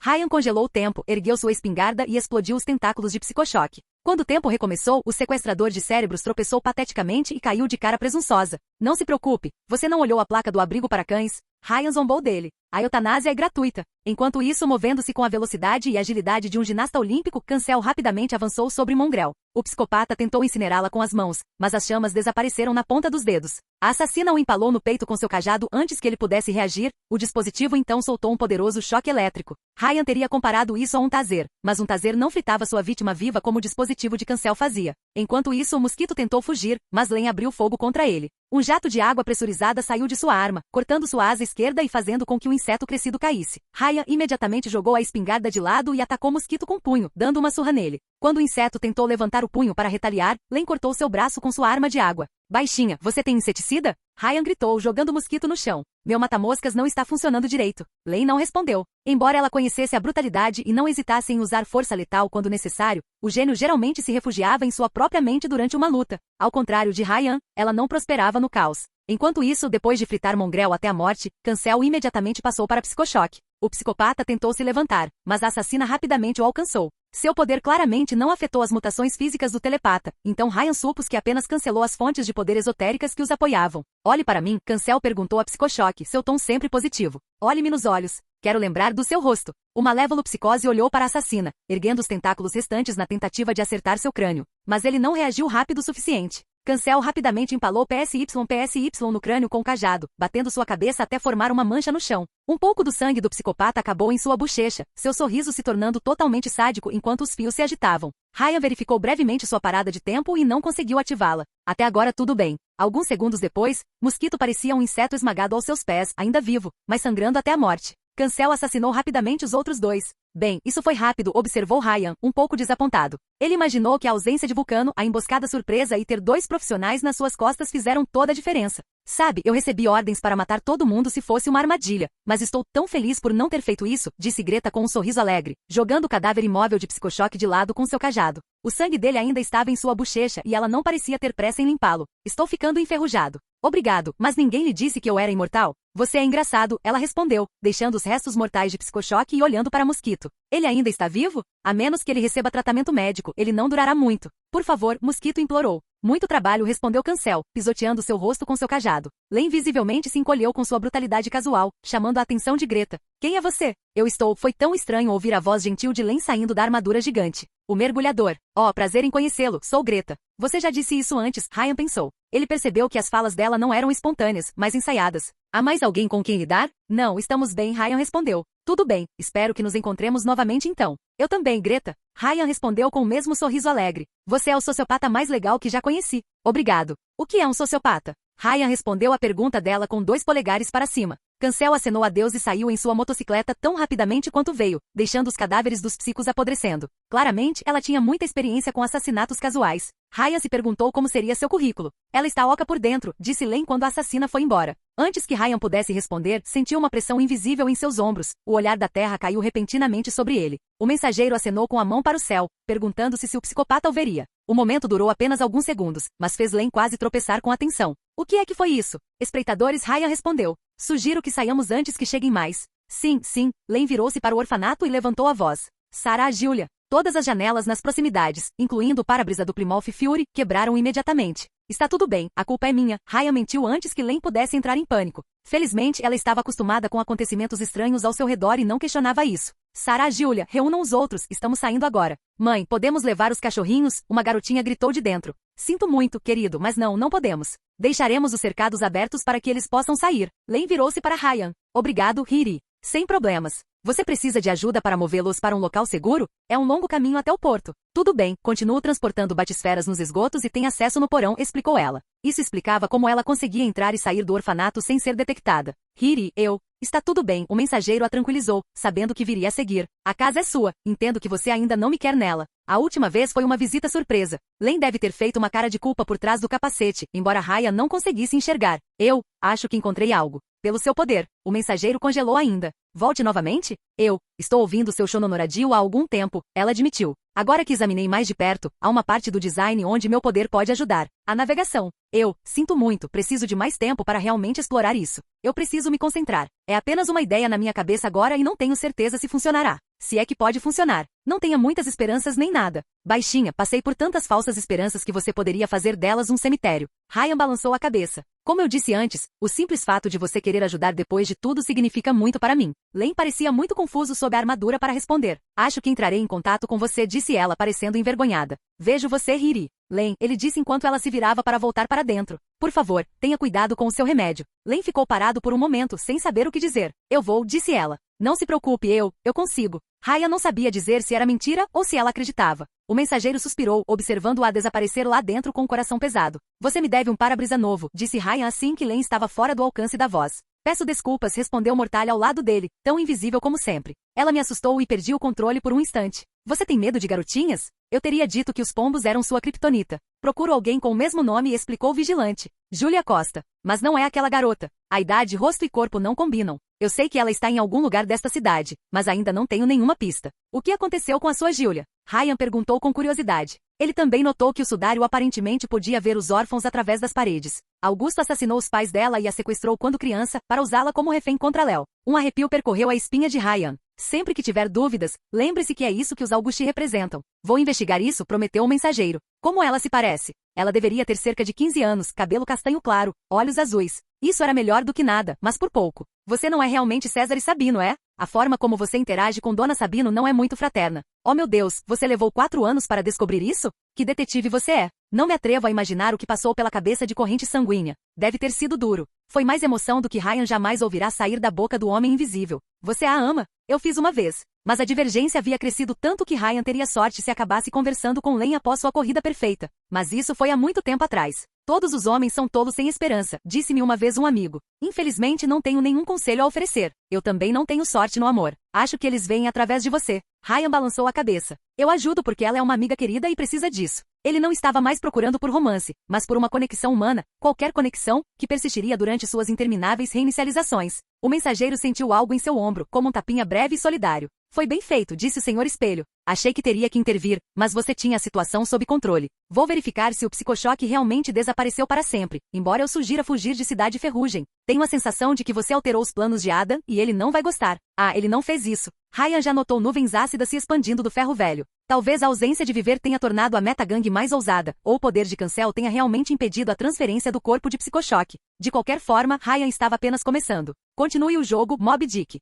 Ryan congelou o tempo, ergueu sua espingarda e explodiu os tentáculos de Psicochoque. Quando o tempo recomeçou, o sequestrador de cérebros tropeçou pateticamente e caiu de cara presunçosa. Não se preocupe, você não olhou a placa do abrigo para cães? Ryan zombou dele. A eutanásia é gratuita. Enquanto isso, movendo-se com a velocidade e agilidade de um ginasta olímpico, Cancel rapidamente avançou sobre Mongrel. O psicopata tentou incinerá-la com as mãos, mas as chamas desapareceram na ponta dos dedos. A assassina o empalou no peito com seu cajado antes que ele pudesse reagir. O dispositivo então soltou um poderoso choque elétrico. Ryan teria comparado isso a um taser, mas um taser não fritava sua vítima viva como o dispositivo de Cancel fazia. Enquanto isso, o mosquito tentou fugir, mas Len abriu fogo contra ele. Um jato de água pressurizada saiu de sua arma, cortando sua asa esquerda e fazendo com que o inseto crescido caísse. Ryan imediatamente jogou a espingarda de lado e atacou o mosquito com o punho, dando uma surra nele. Quando o inseto tentou levantar o punho para retaliar, Len cortou seu braço com sua arma de água. Baixinha, você tem inseticida? Ryan gritou, jogando o mosquito no chão. Meu mata-moscas não está funcionando direito. Len não respondeu. Embora ela conhecesse a brutalidade e não hesitasse em usar força letal quando necessário, o gênio geralmente se refugiava em sua própria mente durante uma luta. Ao contrário de Ryan, ela não prosperava no caos. Enquanto isso, depois de fritar Mongrel até a morte, Cancel imediatamente passou para psicochoque. O psicopata tentou se levantar, mas a assassina rapidamente o alcançou. Seu poder claramente não afetou as mutações físicas do telepata, então Ryan supôs que apenas cancelou as fontes de poder esotéricas que os apoiavam. Olhe para mim, Cancel perguntou a psicochoque, seu tom sempre positivo. Olhe-me nos olhos. Quero lembrar do seu rosto. O malévolo psicose olhou para a assassina, erguendo os tentáculos restantes na tentativa de acertar seu crânio. Mas ele não reagiu rápido o suficiente. Cancel rapidamente empalou PSY no crânio com o cajado, batendo sua cabeça até formar uma mancha no chão. Um pouco do sangue do psicopata acabou em sua bochecha, seu sorriso se tornando totalmente sádico enquanto os fios se agitavam. Ryan verificou brevemente sua parada de tempo e não conseguiu ativá-la. Até agora tudo bem. Alguns segundos depois, Mosquito parecia um inseto esmagado aos seus pés, ainda vivo, mas sangrando até a morte. Cancel assassinou rapidamente os outros dois. Bem, isso foi rápido, observou Ryan, um pouco desapontado. Ele imaginou que a ausência de Vulcano, a emboscada surpresa e ter dois profissionais nas suas costas fizeram toda a diferença. Sabe, eu recebi ordens para matar todo mundo se fosse uma armadilha, mas estou tão feliz por não ter feito isso, disse Greta com um sorriso alegre, jogando o cadáver imóvel de psicochoque de lado com seu cajado. O sangue dele ainda estava em sua bochecha e ela não parecia ter pressa em limpá-lo. Estou ficando enferrujado. Obrigado, mas ninguém lhe disse que eu era imortal? Você é engraçado, ela respondeu, deixando os restos mortais de psicochoque e olhando para Mosquito. Ele ainda está vivo? A menos que ele receba tratamento médico, ele não durará muito. Por favor, Mosquito implorou. Muito trabalho, respondeu Cancel, pisoteando seu rosto com seu cajado. Len visivelmente se encolheu com sua brutalidade casual, chamando a atenção de Greta. Quem é você? Eu estou. Foi tão estranho ouvir a voz gentil de Len saindo da armadura gigante. O mergulhador. Oh, prazer em conhecê-lo, sou Greta. Você já disse isso antes, Ryan pensou. Ele percebeu que as falas dela não eram espontâneas, mas ensaiadas. Há mais alguém com quem lidar? Não, estamos bem, Ryan respondeu. Tudo bem, espero que nos encontremos novamente então. Eu também, Greta. Ryan respondeu com o mesmo sorriso alegre. Você é o sociopata mais legal que já conheci. Obrigado. O que é um sociopata? Ryan respondeu a pergunta dela com 2 polegares para cima. Cancel acenou adeus e saiu em sua motocicleta tão rapidamente quanto veio, deixando os cadáveres dos psicos apodrecendo. Claramente, ela tinha muita experiência com assassinatos casuais. Ryan se perguntou como seria seu currículo. Ela está oca por dentro, disse Len quando a assassina foi embora. Antes que Ryan pudesse responder, sentiu uma pressão invisível em seus ombros. O olhar da terra caiu repentinamente sobre ele. O mensageiro acenou com a mão para o céu, perguntando-se se o psicopata o veria. O momento durou apenas alguns segundos, mas fez Len quase tropeçar com a atenção. O que é que foi isso? Espreitadores, Ryan respondeu. Sugiro que saiamos antes que cheguem mais. Sim, sim. Len virou-se para o orfanato e levantou a voz. Sarah a Julia. Todas as janelas nas proximidades, incluindo o para-brisa do Plymouth Fury, quebraram imediatamente. Está tudo bem, a culpa é minha. Ryan mentiu antes que Len pudesse entrar em pânico. Felizmente, ela estava acostumada com acontecimentos estranhos ao seu redor e não questionava isso. Sarah, Julia, reúnam os outros, estamos saindo agora. Mãe, podemos levar os cachorrinhos? Uma garotinha gritou de dentro. Sinto muito, querido, mas não podemos. Deixaremos os cercados abertos para que eles possam sair. Len virou-se para Ryan. Obrigado, Riri. Sem problemas. Você precisa de ajuda para movê-los para um local seguro? É um longo caminho até o porto. Tudo bem, continuo transportando batisferas nos esgotos e tem acesso no porão, explicou ela. Isso explicava como ela conseguia entrar e sair do orfanato sem ser detectada. Riri, Está tudo bem, o mensageiro a tranquilizou, sabendo que viria a seguir. A casa é sua, entendo que você ainda não me quer nela. A última vez foi uma visita surpresa. Len deve ter feito uma cara de culpa por trás do capacete, embora Ryan não conseguisse enxergar. Acho que encontrei algo. Pelo seu poder, o mensageiro congelou ainda. Volte novamente? Estou ouvindo seu Shononoradio há algum tempo, ela admitiu. Agora que examinei mais de perto, há uma parte do design onde meu poder pode ajudar. A navegação. Sinto muito, preciso de mais tempo para realmente explorar isso. Eu preciso me concentrar. É apenas uma ideia na minha cabeça agora e não tenho certeza se funcionará. Se é que pode funcionar. Não tenha muitas esperanças nem nada. Baixinha, passei por tantas falsas esperanças que você poderia fazer delas um cemitério. Ryan balançou a cabeça. Como eu disse antes, o simples fato de você querer ajudar depois de tudo significa muito para mim. Len parecia muito confuso sob a armadura para responder. Acho que entrarei em contato com você, disse ela, parecendo envergonhada. Vejo você rir. Len, ele disse enquanto ela se virava para voltar para dentro. Por favor, tenha cuidado com o seu remédio. Len ficou parado por um momento, sem saber o que dizer. Eu vou, disse ela. Não se preocupe, eu consigo. Ryan não sabia dizer se era mentira ou se ela acreditava. O mensageiro suspirou, observando-a desaparecer lá dentro com o coração pesado. Você me deve um para-brisa novo, disse Ryan assim que Len estava fora do alcance da voz. Peço desculpas, respondeu Mortalha ao lado dele, tão invisível como sempre. Ela me assustou e perdi o controle por um instante. Você tem medo de garotinhas? Eu teria dito que os pombos eram sua criptonita. Procuro alguém com o mesmo nome, explicou o vigilante. Júlia Costa. Mas não é aquela garota. A idade, rosto e corpo não combinam. Eu sei que ela está em algum lugar desta cidade, mas ainda não tenho nenhuma pista. O que aconteceu com a sua Júlia? Ryan perguntou com curiosidade. Ele também notou que o sudário aparentemente podia ver os órfãos através das paredes. Augusto assassinou os pais dela e a sequestrou quando criança, para usá-la como refém contra Léo. Um arrepio percorreu a espinha de Ryan. Sempre que tiver dúvidas, lembre-se que é isso que os Augusti representam. Vou investigar isso, prometeu o mensageiro. Como ela se parece? Ela deveria ter cerca de 15 anos, cabelo castanho claro, olhos azuis. Isso era melhor do que nada, mas por pouco. Você não é realmente César e Sabino, é? A forma como você interage com Dona Sabino não é muito fraterna. Oh meu Deus, você levou 4 anos para descobrir isso? Que detetive você é? Não me atrevo a imaginar o que passou pela cabeça de corrente sanguínea. Deve ter sido duro. Foi mais emoção do que Ryan jamais ouvirá sair da boca do homem invisível. Você a ama? Eu fiz uma vez. Mas a divergência havia crescido tanto que Ryan teria sorte se acabasse conversando com Len após sua corrida perfeita. Mas isso foi há muito tempo atrás. Todos os homens são tolos sem esperança, disse-me uma vez um amigo. Infelizmente não tenho nenhum conselho a oferecer. Eu também não tenho sorte no amor. Acho que eles vêm através de você. Ryan balançou a cabeça. Eu ajudo porque ela é uma amiga querida e precisa disso. Ele não estava mais procurando por romance, mas por uma conexão humana, qualquer conexão, que persistiria durante suas intermináveis reinicializações. O mensageiro sentiu algo em seu ombro, como um tapinha breve e solidário. Foi bem feito, disse o senhor Espelho. Achei que teria que intervir, mas você tinha a situação sob controle. Vou verificar se o psicochoque realmente desapareceu para sempre, embora eu sugira fugir de Cidade Ferrugem. Tenho a sensação de que você alterou os planos de Adam e ele não vai gostar. Ah, ele não fez isso. Ryan já notou nuvens ácidas se expandindo do ferro velho. Talvez a ausência de viver tenha tornado a metagangue mais ousada, ou o poder de cancel tenha realmente impedido a transferência do corpo de psicochoque. De qualquer forma, Ryan estava apenas começando. Continue o jogo, Moby Dick.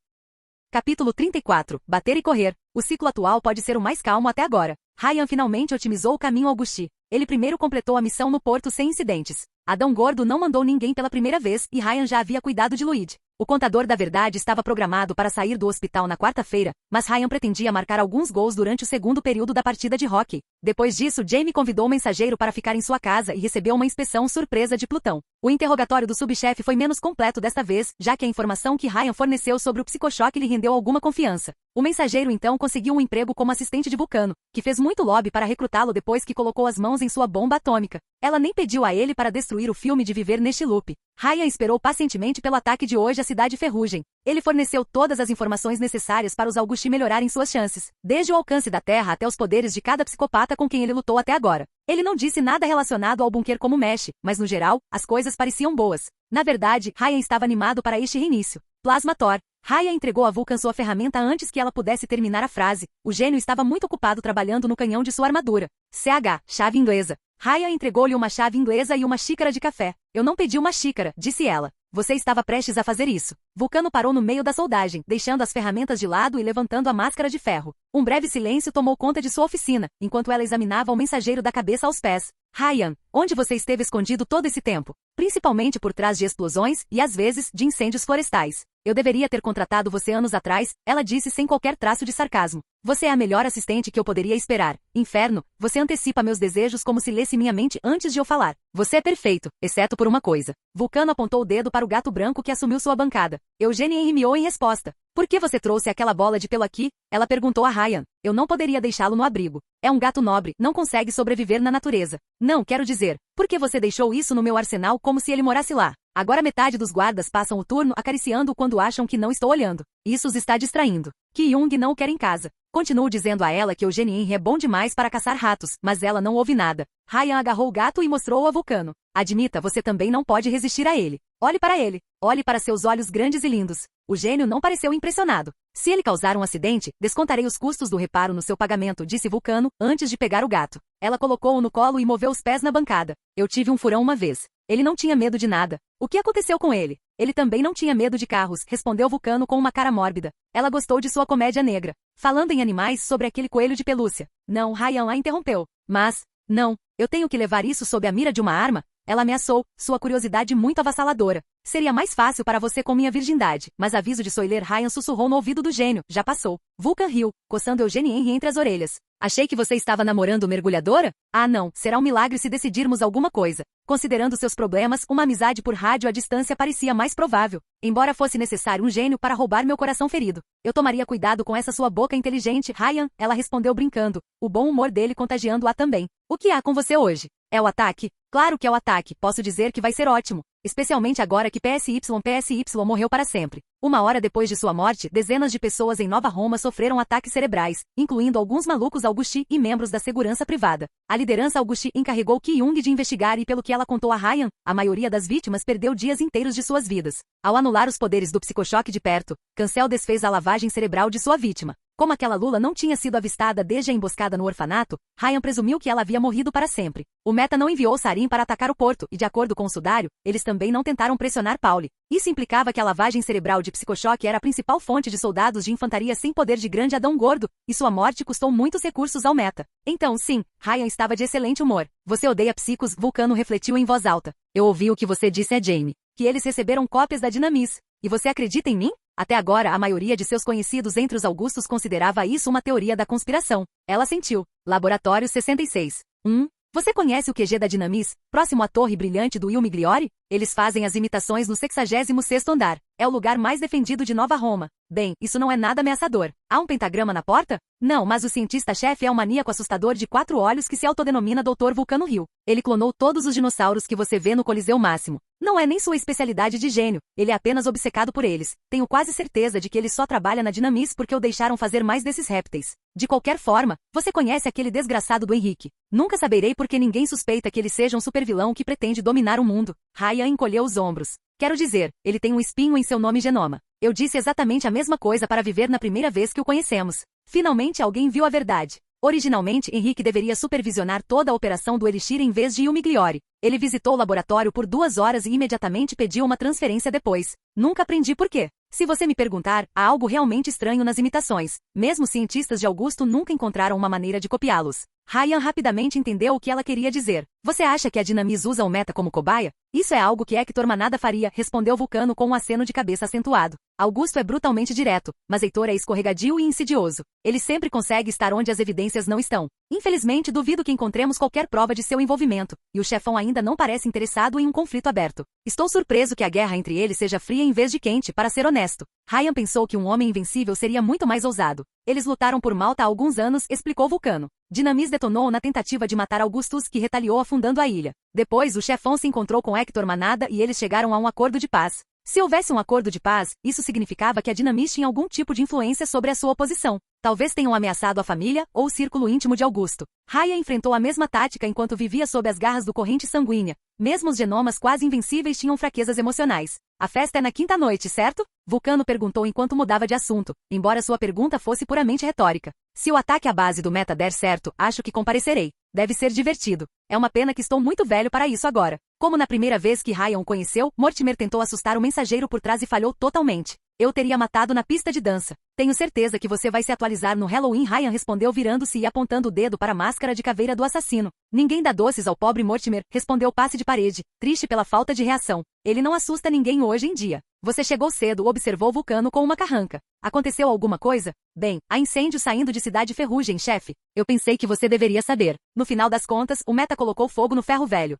Capítulo 34. Bater e correr. O ciclo atual pode ser o mais calmo até agora. Ryan finalmente otimizou o caminho ao Augusti. Ele primeiro completou a missão no porto sem incidentes. Adão Gordo não mandou ninguém pela primeira vez e Ryan já havia cuidado de Luigi. O contador da verdade estava programado para sair do hospital na quarta-feira, mas Ryan pretendia marcar alguns gols durante o segundo período da partida de hóquei. Depois disso, Jamie convidou o mensageiro para ficar em sua casa e recebeu uma inspeção surpresa de Plutão. O interrogatório do subchefe foi menos completo desta vez, já que a informação que Ryan forneceu sobre o psicochoque lhe rendeu alguma confiança. O mensageiro então conseguiu um emprego como assistente de Vulcano, que fez muito lobby para recrutá-lo depois que colocou as mãos em sua bomba atômica. Ela nem pediu a ele para destruir o filme de viver neste loop. Ryan esperou pacientemente pelo ataque de hoje à Cidade Ferrugem. Ele forneceu todas as informações necessárias para os Augusti melhorarem suas chances, desde o alcance da Terra até os poderes de cada psicopata com quem ele lutou até agora. Ele não disse nada relacionado ao bunker como mexe, mas no geral, as coisas pareciam boas. Na verdade, Ryan estava animado para este reinício. Plasma Thor. Ryan entregou a Vulcan sua ferramenta antes que ela pudesse terminar a frase. O gênio estava muito ocupado trabalhando no canhão de sua armadura. CH, chave inglesa. Ryan entregou-lhe uma chave inglesa e uma xícara de café. Eu não pedi uma xícara, disse ela. Você estava prestes a fazer isso. Vulcano parou no meio da soldagem, deixando as ferramentas de lado e levantando a máscara de ferro. Um breve silêncio tomou conta de sua oficina, enquanto ela examinava o mensageiro da cabeça aos pés. Ryan, onde você esteve escondido todo esse tempo? Principalmente por trás de explosões e, às vezes, de incêndios florestais. Eu deveria ter contratado você anos atrás, ela disse sem qualquer traço de sarcasmo. Você é a melhor assistente que eu poderia esperar. Inferno, você antecipa meus desejos como se lesse minha mente antes de eu falar. Você é perfeito, exceto por uma coisa. Vulcano apontou o dedo para o gato branco que assumiu sua bancada. Eugênia enrimiou em resposta. Por que você trouxe aquela bola de pelo aqui? Ela perguntou a Ryan. Eu não poderia deixá-lo no abrigo. É um gato nobre, não consegue sobreviver na natureza. Não, quero dizer, por que você deixou isso no meu arsenal como se ele morasse lá? Agora metade dos guardas passam o turno acariciando-o quando acham que não estou olhando. Isso os está distraindo. Ki-Young não o quer em casa. Continuo dizendo a ela que Eugenie Henry é bom demais para caçar ratos, mas ela não ouve nada. Ryan agarrou o gato e mostrou-o a Vulcano. Admita, você também não pode resistir a ele. Olhe para ele. Olhe para seus olhos grandes e lindos. O gênio não pareceu impressionado. Se ele causar um acidente, descontarei os custos do reparo no seu pagamento, disse Vulcano, antes de pegar o gato. Ela colocou-o no colo e moveu os pés na bancada. Eu tive um furão uma vez. Ele não tinha medo de nada. O que aconteceu com ele? Ele também não tinha medo de carros, respondeu Vulcano com uma cara mórbida. Ela gostou de sua comédia negra. Falando em animais sobre aquele coelho de pelúcia. Não, Ryan a interrompeu. Mas, não, eu tenho que levar isso sob a mira de uma arma? Ela ameaçou, sua curiosidade muito avassaladora. Seria mais fácil para você com minha virgindade, mas aviso de Soiler, Ryan sussurrou no ouvido do gênio, já passou. Vulcan riu, coçando Eugenie Henry entre as orelhas. Achei que você estava namorando mergulhadora? Ah não, será um milagre se decidirmos alguma coisa. Considerando seus problemas, uma amizade por rádio à distância parecia mais provável. Embora fosse necessário um gênio para roubar meu coração ferido. Eu tomaria cuidado com essa sua boca inteligente, Ryan, ela respondeu brincando, o bom humor dele contagiando-a também. O que há com você hoje? É o ataque? Claro que é o ataque, posso dizer que vai ser ótimo. Especialmente agora que PSY morreu para sempre. Uma hora depois de sua morte, dezenas de pessoas em Nova Roma sofreram ataques cerebrais, incluindo alguns malucos Augusti e membros da segurança privada. A liderança Augusti encarregou Ki-Young de investigar e pelo que ela contou a Ryan, a maioria das vítimas perdeu dias inteiros de suas vidas. Ao anular os poderes do psicochoque de perto, Cancel desfez a lavagem cerebral de sua vítima. Como aquela lula não tinha sido avistada desde a emboscada no orfanato, Ryan presumiu que ela havia morrido para sempre. O Meta não enviou Sarin para atacar o porto e, de acordo com o sudário, eles também não tentaram pressionar Pauli. Isso implicava que a lavagem cerebral de psicochoque era a principal fonte de soldados de infantaria sem poder de grande Adão Gordo, e sua morte custou muitos recursos ao Meta. Então, sim, Ryan estava de excelente humor. Você odeia psicos, Vulcano refletiu em voz alta. Eu ouvi o que você disse a Jamie. Que eles receberam cópias da Dinamis. E você acredita em mim? Até agora, a maioria de seus conhecidos entre os Augustos considerava isso uma teoria da conspiração. Ela sentiu. Laboratório 66. Você conhece o QG da Dinamis, próximo à torre brilhante do Il Migliore? Eles fazem as imitações no 66º andar. É o lugar mais defendido de Nova Roma. Bem, isso não é nada ameaçador. Há um pentagrama na porta? Não, mas o cientista-chefe é um maníaco assustador de 4 olhos que se autodenomina Dr. Vulcano Hill. Ele clonou todos os dinossauros que você vê no Coliseu Máximo. Não é nem sua especialidade de gênio, ele é apenas obcecado por eles. Tenho quase certeza de que ele só trabalha na Dinamis porque o deixaram fazer mais desses répteis. De qualquer forma, você conhece aquele desgraçado do Henrique. Nunca saberei porque ninguém suspeita que ele seja um supervilão que pretende dominar o mundo. Ryan encolheu os ombros. Quero dizer, ele tem um espinho em seu nome genoma. Eu disse exatamente a mesma coisa para viver na primeira vez que o conhecemos. Finalmente alguém viu a verdade. Originalmente, Henrique deveria supervisionar toda a operação do Elixir em vez de Il Migliore. Ele visitou o laboratório por 2 horas e imediatamente pediu uma transferência depois. Nunca aprendi por quê. Se você me perguntar, há algo realmente estranho nas imitações. Mesmo cientistas de Augusto nunca encontraram uma maneira de copiá-los. Ryan rapidamente entendeu o que ela queria dizer. Você acha que a Dinamis usa o Meta como cobaia? Isso é algo que Hector Manada faria, respondeu Vulcano com um aceno de cabeça acentuado. Augusto é brutalmente direto, mas Heitor é escorregadio e insidioso. Ele sempre consegue estar onde as evidências não estão. Infelizmente, duvido que encontremos qualquer prova de seu envolvimento, e o chefão ainda não parece interessado em um conflito aberto. Estou surpreso que a guerra entre eles seja fria em vez de quente, para ser honesto. Ryan pensou que um homem invencível seria muito mais ousado. Eles lutaram por Malta há alguns anos, explicou Vulcano. Dinamis detonou na tentativa de matar Augustus, que retaliou afundando a ilha. Depois, o chefão se encontrou com Hector Manada e eles chegaram a um acordo de paz. Se houvesse um acordo de paz, isso significava que a Dinamis tinha algum tipo de influência sobre a sua oposição. Talvez tenham ameaçado a família ou o círculo íntimo de Augusto. Raya enfrentou a mesma tática enquanto vivia sob as garras do corrente sanguínea. Mesmo os genomas quase invencíveis tinham fraquezas emocionais. A festa é na quinta noite, certo? Vulcano perguntou enquanto mudava de assunto, embora sua pergunta fosse puramente retórica. Se o ataque à base do Meta der certo, acho que comparecerei. Deve ser divertido. É uma pena que estou muito velho para isso agora. Como na primeira vez que Ryan o conheceu, Mortimer tentou assustar o mensageiro por trás e falhou totalmente. Eu teria matado na pista de dança. Tenho certeza que você vai se atualizar no Halloween, Ryan respondeu virando-se e apontando o dedo para a máscara de caveira do assassino. Ninguém dá doces ao pobre Mortimer, respondeu passe de parede, triste pela falta de reação. Ele não assusta ninguém hoje em dia. Você chegou cedo, observou Vulcano com uma carranca. Aconteceu alguma coisa? Bem, há incêndio saindo de Cidade Ferrugem, chefe. Eu pensei que você deveria saber. No final das contas, o Meta colocou fogo no ferro velho.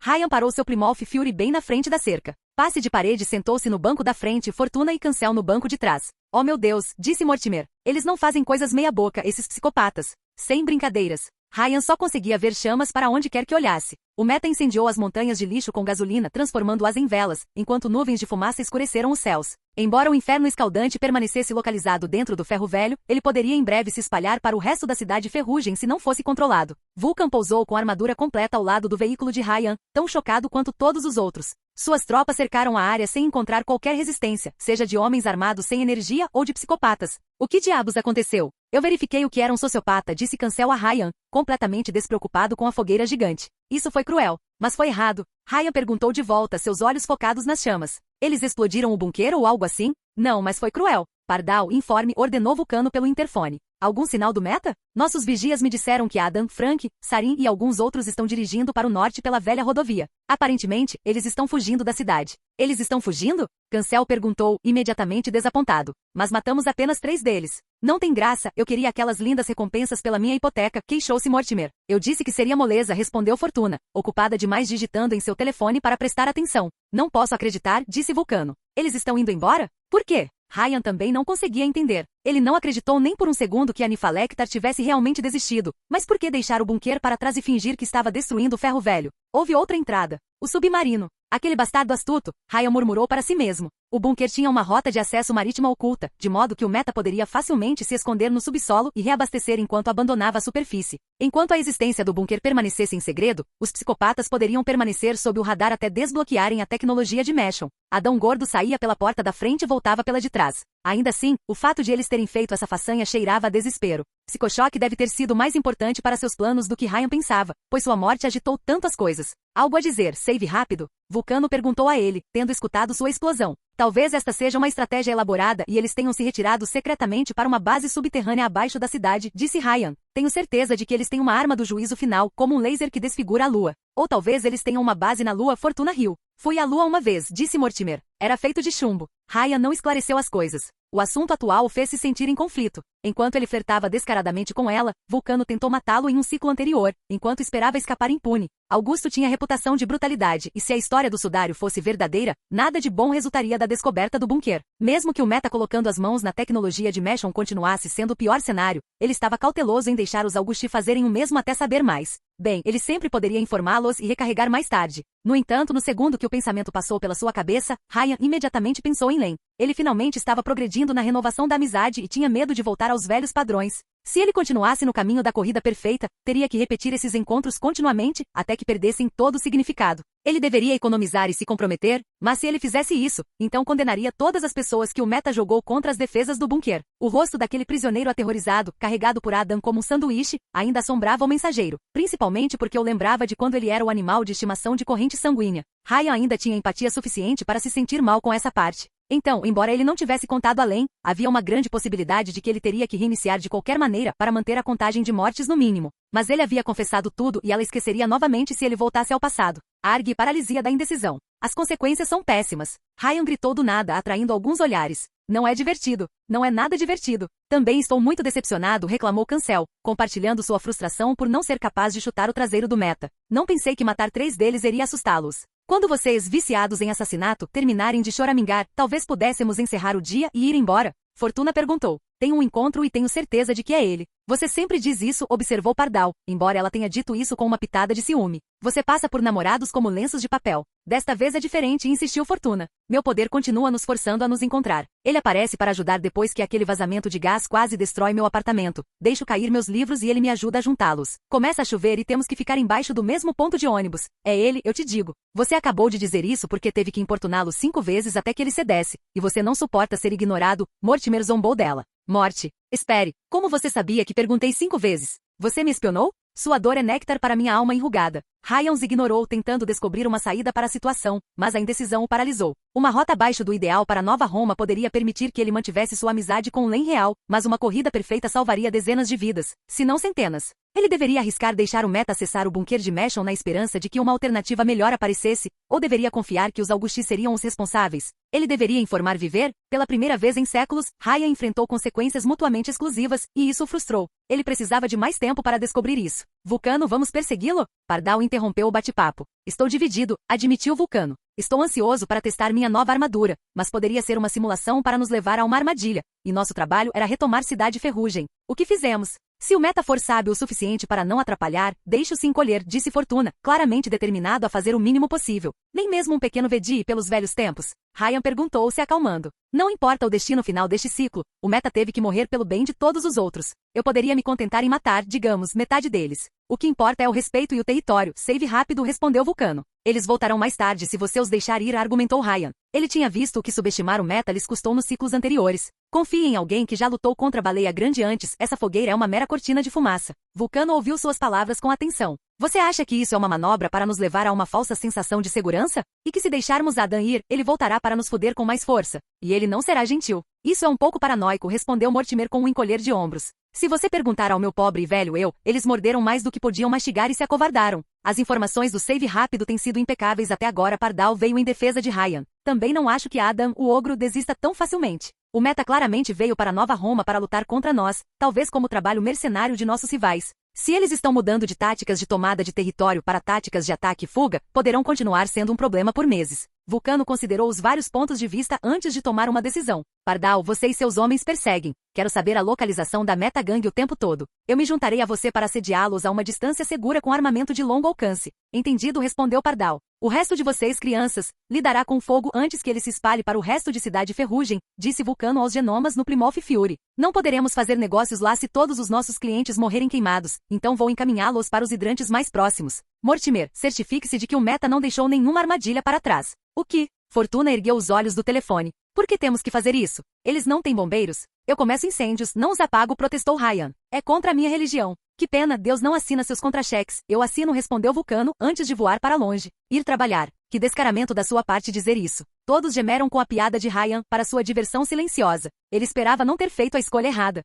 Ryan parou seu Plymouth Fury bem na frente da cerca. Passe de parede sentou-se no banco da frente, Fortuna e Cancel no banco de trás. Oh meu Deus, disse Mortimer. Eles não fazem coisas meia boca, esses psicopatas. Sem brincadeiras. Ryan só conseguia ver chamas para onde quer que olhasse. O Meta incendiou as montanhas de lixo com gasolina, transformando-as em velas, enquanto nuvens de fumaça escureceram os céus. Embora o inferno escaldante permanecesse localizado dentro do ferro velho, ele poderia em breve se espalhar para o resto da cidade ferrugem se não fosse controlado. Vulcan pousou com a armadura completa ao lado do veículo de Ryan, tão chocado quanto todos os outros. Suas tropas cercaram a área sem encontrar qualquer resistência, seja de homens armados sem energia ou de psicopatas. O que diabos aconteceu? Eu verifiquei o que era um sociopata, disse Cancel a Ryan, completamente despreocupado com a fogueira gigante. Isso foi cruel, mas foi errado. Ryan perguntou de volta, seus olhos focados nas chamas. Eles explodiram o bunker ou algo assim? Não, mas foi cruel. Pardal, informe, ordenou Vulcano pelo interfone. Algum sinal do meta? Nossos vigias me disseram que Adam, Frank, Sarin e alguns outros estão dirigindo para o norte pela velha rodovia. Aparentemente, eles estão fugindo da cidade. Eles estão fugindo? Cancel perguntou, imediatamente desapontado. Mas matamos apenas 3 deles. Não tem graça, eu queria aquelas lindas recompensas pela minha hipoteca, queixou-se Mortimer. Eu disse que seria moleza, respondeu Fortuna, ocupada demais digitando em seu telefone para prestar atenção. Não posso acreditar, disse Vulcano. Eles estão indo embora? Por quê? Ryan também não conseguia entender. Ele não acreditou nem por um segundo que a Nifalectar tivesse realmente desistido. Mas por que deixar o bunker para trás e fingir que estava destruindo o ferro velho? Houve outra entrada. O submarino. Aquele bastardo astuto, Ryan murmurou para si mesmo. O bunker tinha uma rota de acesso marítima oculta, de modo que o meta poderia facilmente se esconder no subsolo e reabastecer enquanto abandonava a superfície. Enquanto a existência do bunker permanecesse em segredo, os psicopatas poderiam permanecer sob o radar até desbloquearem a tecnologia de Meshon. Adão Gordo saía pela porta da frente e voltava pela de trás. Ainda assim, o fato de eles terem feito essa façanha cheirava a desespero. Psicochoque deve ter sido mais importante para seus planos do que Ryan pensava, pois sua morte agitou tantas coisas. Algo a dizer, save rápido? Vulcano perguntou a ele, tendo escutado sua explosão. Talvez esta seja uma estratégia elaborada e eles tenham se retirado secretamente para uma base subterrânea abaixo da cidade, disse Ryan. Tenho certeza de que eles têm uma arma do juízo final, como um laser que desfigura a lua. Ou talvez eles tenham uma base na lua Fortuna Hill. Fui à lua uma vez, disse Mortimer. Era feito de chumbo. Ryan não esclareceu as coisas. O assunto atual o fez se sentir em conflito. Enquanto ele flertava descaradamente com ela, Vulcano tentou matá-lo em um ciclo anterior, enquanto esperava escapar impune. Augusto tinha reputação de brutalidade, e se a história do sudário fosse verdadeira, nada de bom resultaria da descoberta do bunker. Mesmo que o meta colocando as mãos na tecnologia de Meshon continuasse sendo o pior cenário, ele estava cauteloso em deixar os Augusti fazerem o mesmo até saber mais. Bem, ele sempre poderia informá-los e recarregar mais tarde. No entanto, no segundo que o pensamento passou pela sua cabeça, Ryan imediatamente pensou em Len. Ele finalmente estava progredindo na renovação da amizade e tinha medo de voltar aos velhos padrões. Se ele continuasse no caminho da corrida perfeita, teria que repetir esses encontros continuamente, até que perdessem todo o significado. Ele deveria economizar e se comprometer, mas se ele fizesse isso, então condenaria todas as pessoas que o meta jogou contra as defesas do bunker. O rosto daquele prisioneiro aterrorizado, carregado por Adam como um sanduíche, ainda assombrava o mensageiro, principalmente porque eu lembrava de quando ele era o animal de estimação de corrente sanguínea. Ryan ainda tinha empatia suficiente para se sentir mal com essa parte. Então, embora ele não tivesse contado além, havia uma grande possibilidade de que ele teria que reiniciar de qualquer maneira para manter a contagem de mortes no mínimo. Mas ele havia confessado tudo e ela esqueceria novamente se ele voltasse ao passado. Argue e paralisia da indecisão. As consequências são péssimas. Ryan gritou do nada, atraindo alguns olhares. Não é divertido. Não é nada divertido. Também estou muito decepcionado, reclamou Cancel, compartilhando sua frustração por não ser capaz de chutar o traseiro do meta. Não pensei que matar 3 deles iria assustá-los. Quando vocês, viciados em assassinato, terminarem de choramingar, talvez pudéssemos encerrar o dia e ir embora? Fortuna perguntou. Tenho um encontro e tenho certeza de que é ele. Você sempre diz isso, observou Pardal, embora ela tenha dito isso com uma pitada de ciúme. Você passa por namorados como lenços de papel. Desta vez é diferente, insistiu Fortuna. Meu poder continua nos forçando a nos encontrar. Ele aparece para ajudar depois que aquele vazamento de gás quase destrói meu apartamento. Deixo cair meus livros e ele me ajuda a juntá-los. Começa a chover e temos que ficar embaixo do mesmo ponto de ônibus. É ele, eu te digo. Você acabou de dizer isso porque teve que importuná-lo 5 vezes até que ele cedesse. E você não suporta ser ignorado. Mortimer zombou dela. Morte. Espere. Como você sabia que perguntei 5 vezes? Você me espionou? Sua dor é néctar para minha alma enrugada. Ryan os ignorou tentando descobrir uma saída para a situação, mas a indecisão o paralisou. Uma rota abaixo do ideal para Nova Roma poderia permitir que ele mantivesse sua amizade com Len real, mas uma corrida perfeita salvaria dezenas de vidas, se não centenas. Ele deveria arriscar deixar o meta acessar o bunker de Meshon na esperança de que uma alternativa melhor aparecesse, ou deveria confiar que os Augusti seriam os responsáveis? Ele deveria informar Viver? Pela primeira vez em séculos, Ryan enfrentou consequências mutuamente exclusivas, e isso o frustrou. Ele precisava de mais tempo para descobrir isso. Vulcano, vamos persegui-lo? Pardal interrompeu o bate-papo. Estou dividido, admitiu Vulcano. Estou ansioso para testar minha nova armadura, mas poderia ser uma simulação para nos levar a uma armadilha, e nosso trabalho era retomar Cidade Ferrugem. O que fizemos? Se o meta for sábio o suficiente para não atrapalhar, deixe-o se encolher, disse Fortuna, claramente determinado a fazer o mínimo possível. Nem mesmo um pequeno vedie pelos velhos tempos? Ryan perguntou, se acalmando. Não importa o destino final deste ciclo, o meta teve que morrer pelo bem de todos os outros. Eu poderia me contentar em matar, digamos, metade deles. O que importa é o respeito e o território. Save rápido, respondeu Vulcano. Eles voltarão mais tarde se você os deixar ir, argumentou Ryan. Ele tinha visto o que subestimar o meta lhes custou nos ciclos anteriores. Confie em alguém que já lutou contra a baleia grande antes, essa fogueira é uma mera cortina de fumaça. Vulcano ouviu suas palavras com atenção. Você acha que isso é uma manobra para nos levar a uma falsa sensação de segurança? E que se deixarmos Adam ir, ele voltará para nos foder com mais força. E ele não será gentil. Isso é um pouco paranoico, respondeu Mortimer com um encolher de ombros. Se você perguntar ao meu pobre e velho eu, eles morderam mais do que podiam mastigar e se acovardaram. As informações do save rápido têm sido impecáveis até agora. Pardal veio em defesa de Ryan. Também não acho que Adam, o ogro, desista tão facilmente. O meta claramente veio para Nova Roma para lutar contra nós, talvez como trabalho mercenário de nossos rivais. Se eles estão mudando de táticas de tomada de território para táticas de ataque e fuga, poderão continuar sendo um problema por meses. Vulcano considerou os vários pontos de vista antes de tomar uma decisão. Pardal, você e seus homens perseguem. Quero saber a localização da meta-gangue o tempo todo. Eu me juntarei a você para assediá-los a uma distância segura com armamento de longo alcance. Entendido, respondeu Pardal. O resto de vocês, crianças, lidará com fogo antes que ele se espalhe para o resto de Cidade Ferrugem, disse Vulcano aos genomas no Plymouth Fury. Não poderemos fazer negócios lá se todos os nossos clientes morrerem queimados, então vou encaminhá-los para os hidrantes mais próximos. Mortimer, certifique-se de que o meta não deixou nenhuma armadilha para trás. O que? Fortuna ergueu os olhos do telefone. Por que temos que fazer isso? Eles não têm bombeiros? Eu começo incêndios, não os apago, protestou Ryan. É contra a minha religião. Que pena, Deus não assina seus contra-cheques. Eu assino, respondeu Vulcano, antes de voar para longe. Ir trabalhar. Que descaramento da sua parte dizer isso. Todos gemeram com a piada de Ryan, para sua diversão silenciosa. Ele esperava não ter feito a escolha errada.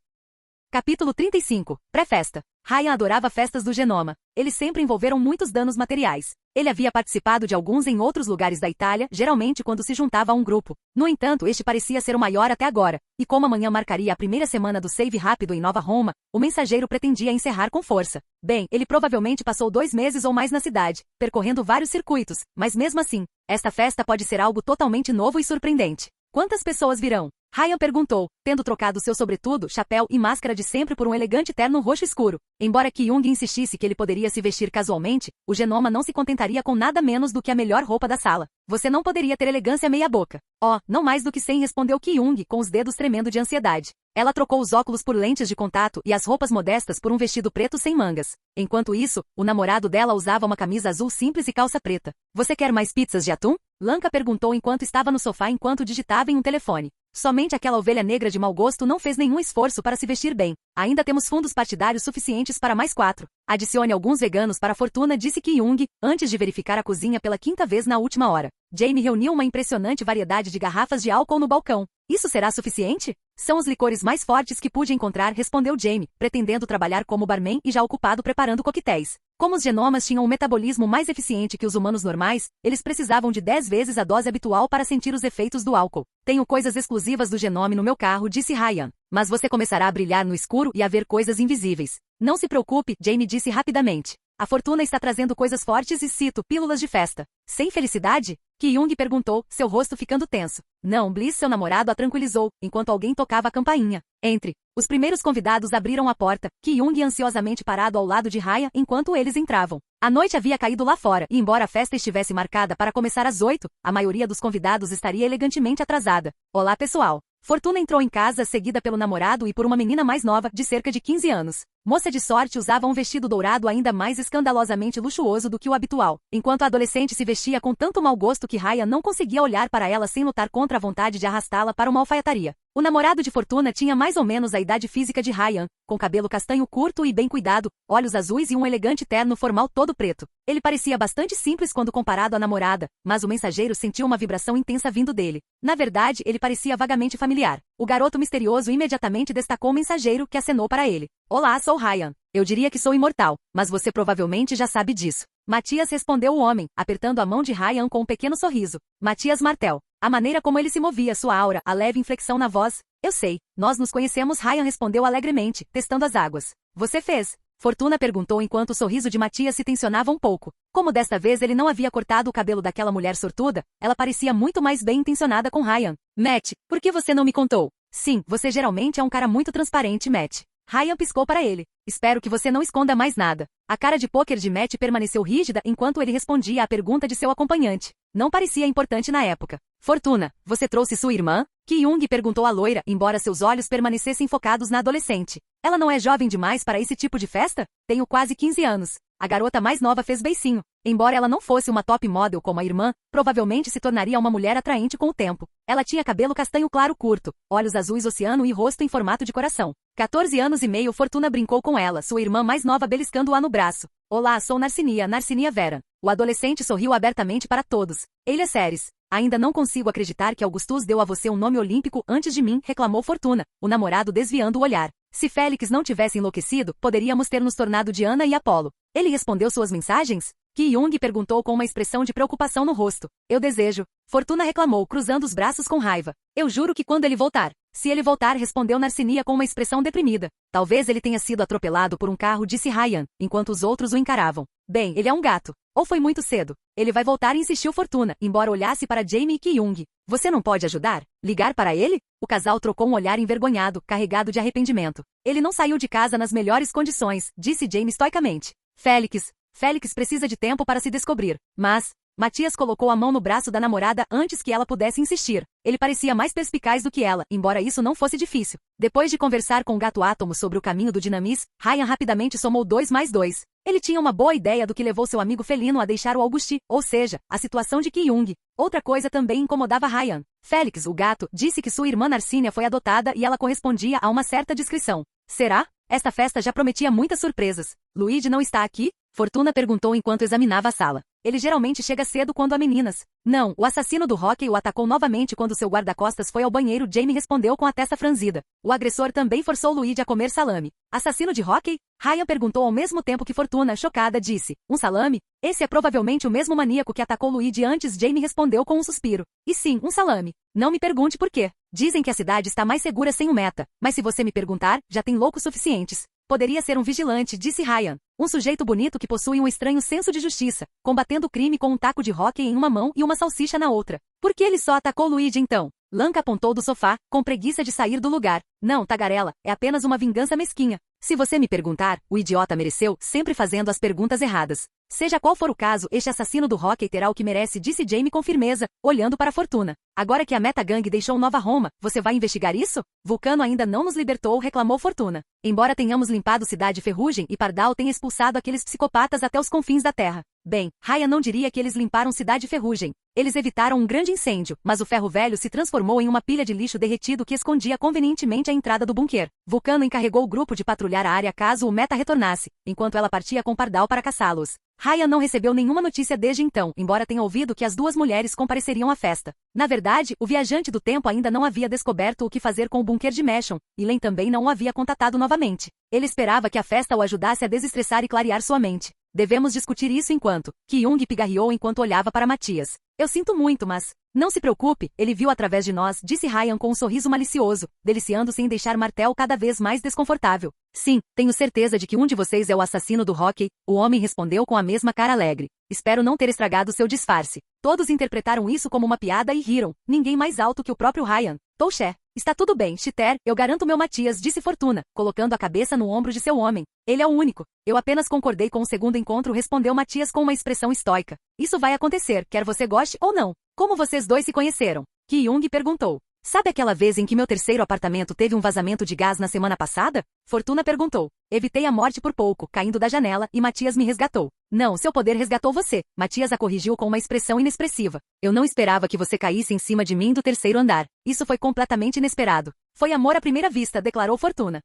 Capítulo 35. Pré-festa. Ryan adorava festas do genoma. Eles sempre envolveram muitos danos materiais. Ele havia participado de alguns em outros lugares da Itália, geralmente quando se juntava a um grupo. No entanto, este parecia ser o maior até agora, e como amanhã marcaria a primeira semana do save rápido em Nova Roma, o mensageiro pretendia encerrar com força. Bem, ele provavelmente passou 2 meses ou mais na cidade, percorrendo vários circuitos, mas mesmo assim, esta festa pode ser algo totalmente novo e surpreendente. Quantas pessoas virão? Ryan perguntou, tendo trocado seu sobretudo, chapéu e máscara de sempre por um elegante terno roxo escuro. Embora Kyung insistisse que ele poderia se vestir casualmente, o genoma não se contentaria com nada menos do que a melhor roupa da sala. Você não poderia ter elegância meia boca. Oh, não mais do que 100, respondeu Kyung, com os dedos tremendo de ansiedade. Ela trocou os óculos por lentes de contato e as roupas modestas por um vestido preto sem mangas. Enquanto isso, o namorado dela usava uma camisa azul simples e calça preta. Você quer mais pizzas de atum? Lanka perguntou enquanto estava no sofá enquanto digitava em um telefone. Somente aquela ovelha negra de mau gosto não fez nenhum esforço para se vestir bem. Ainda temos fundos partidários suficientes para mais 4. Adicione alguns veganos para a fortuna, disse Kyung, antes de verificar a cozinha pela 5ª vez na última hora. Jamie reuniu uma impressionante variedade de garrafas de álcool no balcão. Isso será suficiente? São os licores mais fortes que pude encontrar, respondeu Jamie, pretendendo trabalhar como barman e já ocupado preparando coquetéis. Como os genomas tinham um metabolismo mais eficiente que os humanos normais, eles precisavam de 10 vezes a dose habitual para sentir os efeitos do álcool. Tenho coisas exclusivas do genome no meu carro, disse Ryan. Mas você começará a brilhar no escuro e a ver coisas invisíveis. Não se preocupe, Jamie disse rapidamente. A fortuna está trazendo coisas fortes e cito, pílulas de festa. Sem felicidade? Kyung perguntou, seu rosto ficando tenso. Não, Bliss, seu namorado, a tranquilizou, enquanto alguém tocava a campainha. Entre. Os primeiros convidados abriram a porta, Kyung ansiosamente parado ao lado de Raya enquanto eles entravam. A noite havia caído lá fora, e embora a festa estivesse marcada para começar às 8, a maioria dos convidados estaria elegantemente atrasada. Olá, pessoal. Fortuna entrou em casa seguida pelo namorado e por uma menina mais nova, de cerca de 15 anos. Moça de sorte usava um vestido dourado ainda mais escandalosamente luxuoso do que o habitual, enquanto a adolescente se vestia com tanto mau gosto que Raya não conseguia olhar para ela sem lutar contra a vontade de arrastá-la para uma alfaiataria. O namorado de Fortuna tinha mais ou menos a idade física de Ryan, com cabelo castanho curto e bem cuidado, olhos azuis e um elegante terno formal todo preto. Ele parecia bastante simples quando comparado à namorada, mas o mensageiro sentiu uma vibração intensa vindo dele. Na verdade, ele parecia vagamente familiar. O garoto misterioso imediatamente destacou o mensageiro que acenou para ele. Olá, sou Ryan. Eu diria que sou imortal, mas você provavelmente já sabe disso. Matias, respondeu o homem, apertando a mão de Ryan com um pequeno sorriso. Matias Martel. A maneira como ele se movia, sua aura, a leve inflexão na voz. Eu sei. Nós nos conhecemos, Ryan respondeu alegremente, testando as águas. Você fez? Fortuna perguntou enquanto o sorriso de Matias se tensionava um pouco. Como desta vez ele não havia cortado o cabelo daquela mulher sortuda, ela parecia muito mais bem intencionada com Ryan. Matt, por que você não me contou? Sim, você geralmente é um cara muito transparente, Matt. Ryan piscou para ele. Espero que você não esconda mais nada. A cara de pôquer de Matt permaneceu rígida enquanto ele respondia à pergunta de seu acompanhante. Não parecia importante na época. Fortuna, você trouxe sua irmã? Ki-young perguntou a loira, embora seus olhos permanecessem focados na adolescente. Ela não é jovem demais para esse tipo de festa? Tenho quase 15 anos. A garota mais nova fez beicinho. Embora ela não fosse uma top model como a irmã, provavelmente se tornaria uma mulher atraente com o tempo. Ela tinha cabelo castanho claro curto, olhos azuis oceano e rosto em formato de coração. 14 anos e meio Fortuna brincou com ela, sua irmã mais nova beliscando-a no braço. Olá, sou Narcinia Vera. O adolescente sorriu abertamente para todos. Ele Ceres. Ainda não consigo acreditar que Augustus deu a você um nome olímpico antes de mim, reclamou Fortuna, o namorado desviando o olhar. Se Félix não tivesse enlouquecido, poderíamos ter nos tornado Diana e Apolo. Ele respondeu suas mensagens? Ki-young perguntou com uma expressão de preocupação no rosto. Eu desejo. Fortuna reclamou, cruzando os braços com raiva. Eu juro que quando ele voltar. Se ele voltar, respondeu Narcinia com uma expressão deprimida. Talvez ele tenha sido atropelado por um carro, disse Ryan, enquanto os outros o encaravam. Bem, ele é um gato. Ou foi muito cedo. Ele vai voltar, insistiu Fortuna, embora olhasse para Jamie e Ki-young. Você não pode ajudar? Ligar para ele? O casal trocou um olhar envergonhado, carregado de arrependimento. Ele não saiu de casa nas melhores condições, disse Jamie estoicamente. Félix precisa de tempo para se descobrir. Mas, Matias colocou a mão no braço da namorada antes que ela pudesse insistir. Ele parecia mais perspicaz do que ela, embora isso não fosse difícil. Depois de conversar com o gato Átomo sobre o caminho do Dinamis, Ryan rapidamente somou 2 mais 2. Ele tinha uma boa ideia do que levou seu amigo felino a deixar o Augusti, ou seja, a situação de Ki-young. Outra coisa também incomodava Ryan. Félix, o gato, disse que sua irmã Narcínia foi adotada e ela correspondia a uma certa descrição. Será? Esta festa já prometia muitas surpresas. Luigi não está aqui? Fortuna perguntou enquanto examinava a sala. Ele geralmente chega cedo quando há meninas. Não, o assassino do hóquei o atacou novamente quando seu guarda-costas foi ao banheiro. Jamie respondeu com a testa franzida. O agressor também forçou Luigi a comer salame. Assassino de hóquei? Ryan perguntou ao mesmo tempo que Fortuna, chocada, disse. Um salame? Esse é provavelmente o mesmo maníaco que atacou Luigi antes. Jamie respondeu com um suspiro. E sim, um salame. Não me pergunte por quê. Dizem que a cidade está mais segura sem o meta, mas se você me perguntar, já tem loucos suficientes. Poderia ser um vigilante, disse Ryan. Um sujeito bonito que possui um estranho senso de justiça, combatendo o crime com um taco de hóquei em uma mão e uma salsicha na outra. Por que ele só atacou Luigi então? Lanka apontou do sofá, com preguiça de sair do lugar. Não, tagarela, é apenas uma vingança mesquinha. Se você me perguntar, o idiota mereceu, sempre fazendo as perguntas erradas. Seja qual for o caso, este assassino do hóquei terá o que merece, disse Jamie com firmeza, olhando para Fortuna. Agora que a Metagang deixou Nova Roma, você vai investigar isso? Vulcano ainda não nos libertou, reclamou Fortuna. Embora tenhamos limpado Cidade Ferrugem e Pardal tenha expulsado aqueles psicopatas até os confins da Terra. Bem, Ryan não diria que eles limparam Cidade Ferrugem. Eles evitaram um grande incêndio, mas o ferro velho se transformou em uma pilha de lixo derretido que escondia convenientemente a entrada do bunker. Vulcano encarregou o grupo de patrulhar a área caso o Meta retornasse, enquanto ela partia com Pardal para caçá-los. Ryan não recebeu nenhuma notícia desde então, embora tenha ouvido que as duas mulheres compareceriam à festa. Na verdade, o viajante do tempo ainda não havia descoberto o que fazer com o bunker de Meshon, e Len também não o havia contatado novamente. Ele esperava que a festa o ajudasse a desestressar e clarear sua mente. Devemos discutir isso enquanto. Ki-young pigarreou enquanto olhava para Matias. Eu sinto muito, mas... Não se preocupe, ele viu através de nós, disse Ryan com um sorriso malicioso, deliciando-se em deixar Martel cada vez mais desconfortável. Sim, tenho certeza de que um de vocês é o assassino do hóquei, o homem respondeu com a mesma cara alegre. Espero não ter estragado seu disfarce. Todos interpretaram isso como uma piada e riram, ninguém mais alto que o próprio Ryan. Touché. Está tudo bem, Chiter, eu garanto meu Matias, disse Fortuna, colocando a cabeça no ombro de seu homem. Ele é o único. Eu apenas concordei com o segundo encontro, respondeu Matias com uma expressão estoica. Isso vai acontecer, quer você goste ou não. Como vocês dois se conheceram? Ki-young perguntou. Sabe aquela vez em que meu terceiro apartamento teve um vazamento de gás na semana passada? Fortuna perguntou. Evitei a morte por pouco, caindo da janela, e Matias me resgatou. Não, seu poder resgatou você. Matias a corrigiu com uma expressão inexpressiva. Eu não esperava que você caísse em cima de mim do terceiro andar. Isso foi completamente inesperado. Foi amor à primeira vista, declarou Fortuna.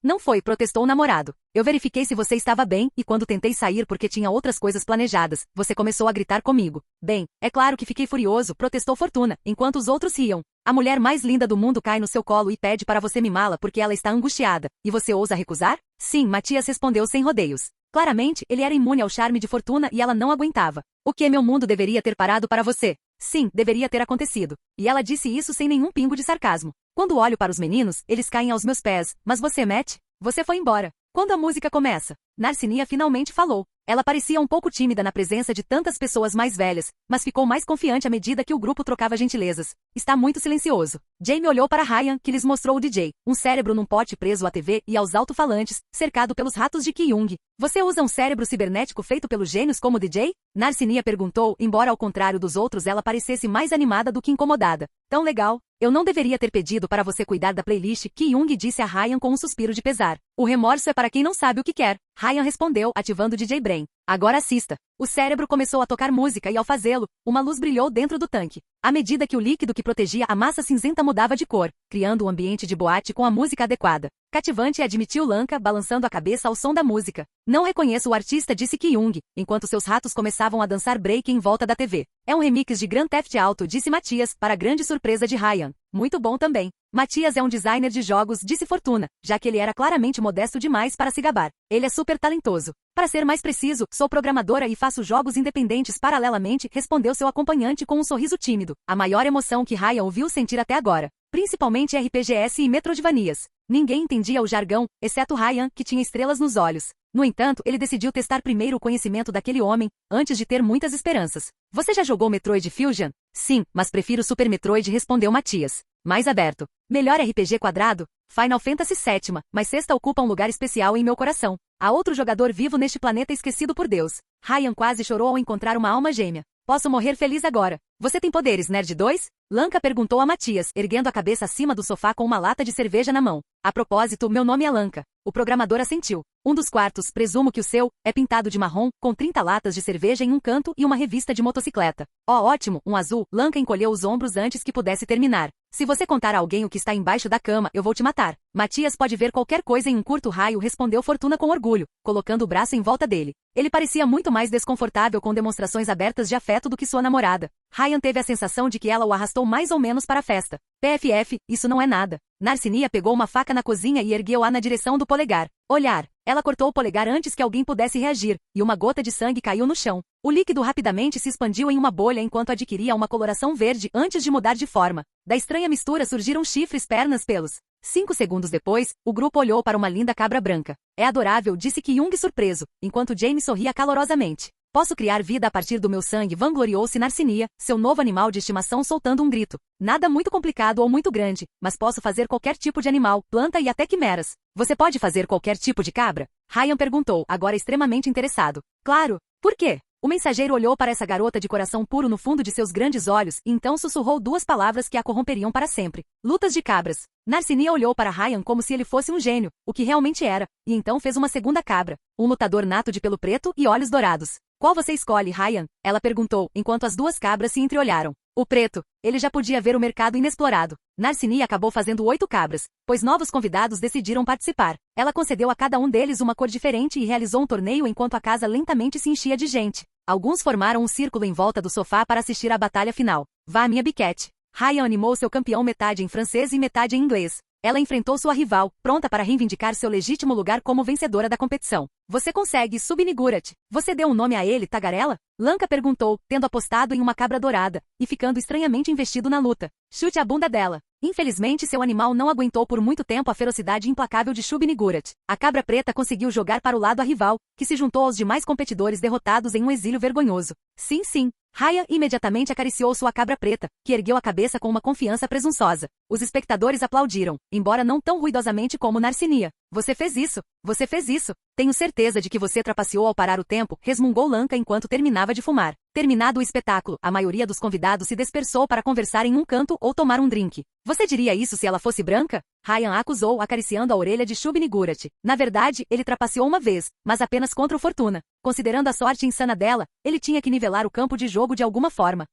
Não foi, protestou o namorado. Eu verifiquei se você estava bem, e quando tentei sair porque tinha outras coisas planejadas, você começou a gritar comigo. Bem, é claro que fiquei furioso, protestou Fortuna, enquanto os outros riam. A mulher mais linda do mundo cai no seu colo e pede para você mimá-la porque ela está angustiada. E você ousa recusar? Sim, Matias respondeu sem rodeios. Claramente, ele era imune ao charme de Fortuna e ela não aguentava. O que meu mundo deveria ter parado para você? Sim, deveria ter acontecido. E ela disse isso sem nenhum pingo de sarcasmo. Quando olho para os meninos, eles caem aos meus pés. Mas você, Matt? Você foi embora. Quando a música começa? Narcinia finalmente falou. Ela parecia um pouco tímida na presença de tantas pessoas mais velhas, mas ficou mais confiante à medida que o grupo trocava gentilezas. Está muito silencioso. Jamie olhou para Ryan, que lhes mostrou o DJ, um cérebro num pote preso à TV e aos alto-falantes, cercado pelos ratos de Ki-Young. Você usa um cérebro cibernético feito pelos gênios como DJ? Narcinia perguntou, embora ao contrário dos outros ela parecesse mais animada do que incomodada. Tão legal. Eu não deveria ter pedido para você cuidar da playlist, Ki-Young disse a Ryan com um suspiro de pesar. O remorso é para quem não sabe o que quer. Ryan respondeu, ativando o DJ Brain. Agora assista. O cérebro começou a tocar música e ao fazê-lo, uma luz brilhou dentro do tanque. À medida que o líquido que protegia a massa cinzenta mudava de cor, criando um ambiente de boate com a música adequada. Cativante, admitiu Lanka, balançando a cabeça ao som da música. Não reconheço o artista, disse Ki-Young, enquanto seus ratos começavam a dançar break em volta da TV. É um remix de Grand Theft Auto, disse Matias, para grande surpresa de Ryan. Muito bom também. Matias é um designer de jogos, disse Fortuna, já que ele era claramente modesto demais para se gabar. Ele é super talentoso. Para ser mais preciso, sou programadora e faço jogos independentes paralelamente, respondeu seu acompanhante com um sorriso tímido. A maior emoção que Ryan ouviu sentir até agora. Principalmente RPGs e Metroidvanias. Ninguém entendia o jargão, exceto Ryan, que tinha estrelas nos olhos. No entanto, ele decidiu testar primeiro o conhecimento daquele homem, antes de ter muitas esperanças. Você já jogou Metroid Fusion? Sim, mas prefiro Super Metroid, respondeu Matias. Mais aberto. Melhor RPG quadrado? Final Fantasy VII, mas sexta ocupa um lugar especial em meu coração. Há outro jogador vivo neste planeta esquecido por Deus. Ryan quase chorou ao encontrar uma alma gêmea. Posso morrer feliz agora. Você tem poderes, Nerd 2? Lanka perguntou a Matias, erguendo a cabeça acima do sofá com uma lata de cerveja na mão. A propósito, meu nome é Lanka. O programador assentiu. Um dos quartos, presumo que o seu, é pintado de marrom, com 30 latas de cerveja em um canto e uma revista de motocicleta. Oh, ótimo, um azul. Lanka encolheu os ombros antes que pudesse terminar. Se você contar a alguém o que está embaixo da cama, eu vou te matar. Matias pode ver qualquer coisa em um curto raio, respondeu Fortuna com orgulho, colocando o braço em volta dele. Ele parecia muito mais desconfortável com demonstrações abertas de afeto do que sua namorada. Ryan teve a sensação de que ela o arrastou mais ou menos para a festa. PFF, isso não é nada. Narcinia pegou uma faca na cozinha e ergueu-a na direção do polegar. Olhar. Ela cortou o polegar antes que alguém pudesse reagir, e uma gota de sangue caiu no chão. O líquido rapidamente se expandiu em uma bolha enquanto adquiria uma coloração verde antes de mudar de forma. Da estranha mistura surgiram chifres, pernas, pelos. 5 segundos depois, o grupo olhou para uma linda cabra branca. É adorável, disse Ki-Young surpreso, enquanto Jamie sorria calorosamente. Posso criar vida a partir do meu sangue, vangloriou-se Narcinia, seu novo animal de estimação soltando um grito. Nada muito complicado ou muito grande, mas posso fazer qualquer tipo de animal, planta e até quimeras. Você pode fazer qualquer tipo de cabra? Ryan perguntou, agora extremamente interessado. Claro. Por quê? O mensageiro olhou para essa garota de coração puro no fundo de seus grandes olhos e então sussurrou duas palavras que a corromperiam para sempre. Lutas de cabras. Narcinia olhou para Ryan como se ele fosse um gênio, o que realmente era, e então fez uma segunda cabra. Um lutador nato de pelo preto e olhos dourados. Qual você escolhe, Ryan? Ela perguntou, enquanto as duas cabras se entreolharam. O preto. Ele já podia ver o mercado inexplorado. Narcinia acabou fazendo 8 cabras, pois novos convidados decidiram participar. Ela concedeu a cada um deles uma cor diferente e realizou um torneio enquanto a casa lentamente se enchia de gente. Alguns formaram um círculo em volta do sofá para assistir à batalha final. Vá, minha biquete. Ryan animou seu campeão metade em francês e metade em inglês. Ela enfrentou sua rival, pronta para reivindicar seu legítimo lugar como vencedora da competição. Você consegue, Subnigurat. Você deu um nome a ele, Tagarela? Lanka perguntou, tendo apostado em uma cabra dourada, e ficando estranhamente investido na luta. Chute a bunda dela. Infelizmente seu animal não aguentou por muito tempo a ferocidade implacável de Subnigurat. A cabra preta conseguiu jogar para o lado a rival, que se juntou aos demais competidores derrotados em um exílio vergonhoso. Sim, sim. Ryan imediatamente acariciou sua cabra preta, que ergueu a cabeça com uma confiança presunçosa. Os espectadores aplaudiram, embora não tão ruidosamente como Narcinia. Você fez isso! Você fez isso! Tenho certeza de que você trapaceou ao parar o tempo, resmungou Lanka enquanto terminava de fumar. Terminado o espetáculo, a maioria dos convidados se dispersou para conversar em um canto ou tomar um drink. Você diria isso se ela fosse branca? Ryan acusou, acariciando a orelha de Subnigurat. Na verdade, ele trapaceou uma vez, mas apenas contra o Fortuna. Considerando a sorte insana dela, ele tinha que nivelar o campo de jogo de alguma forma.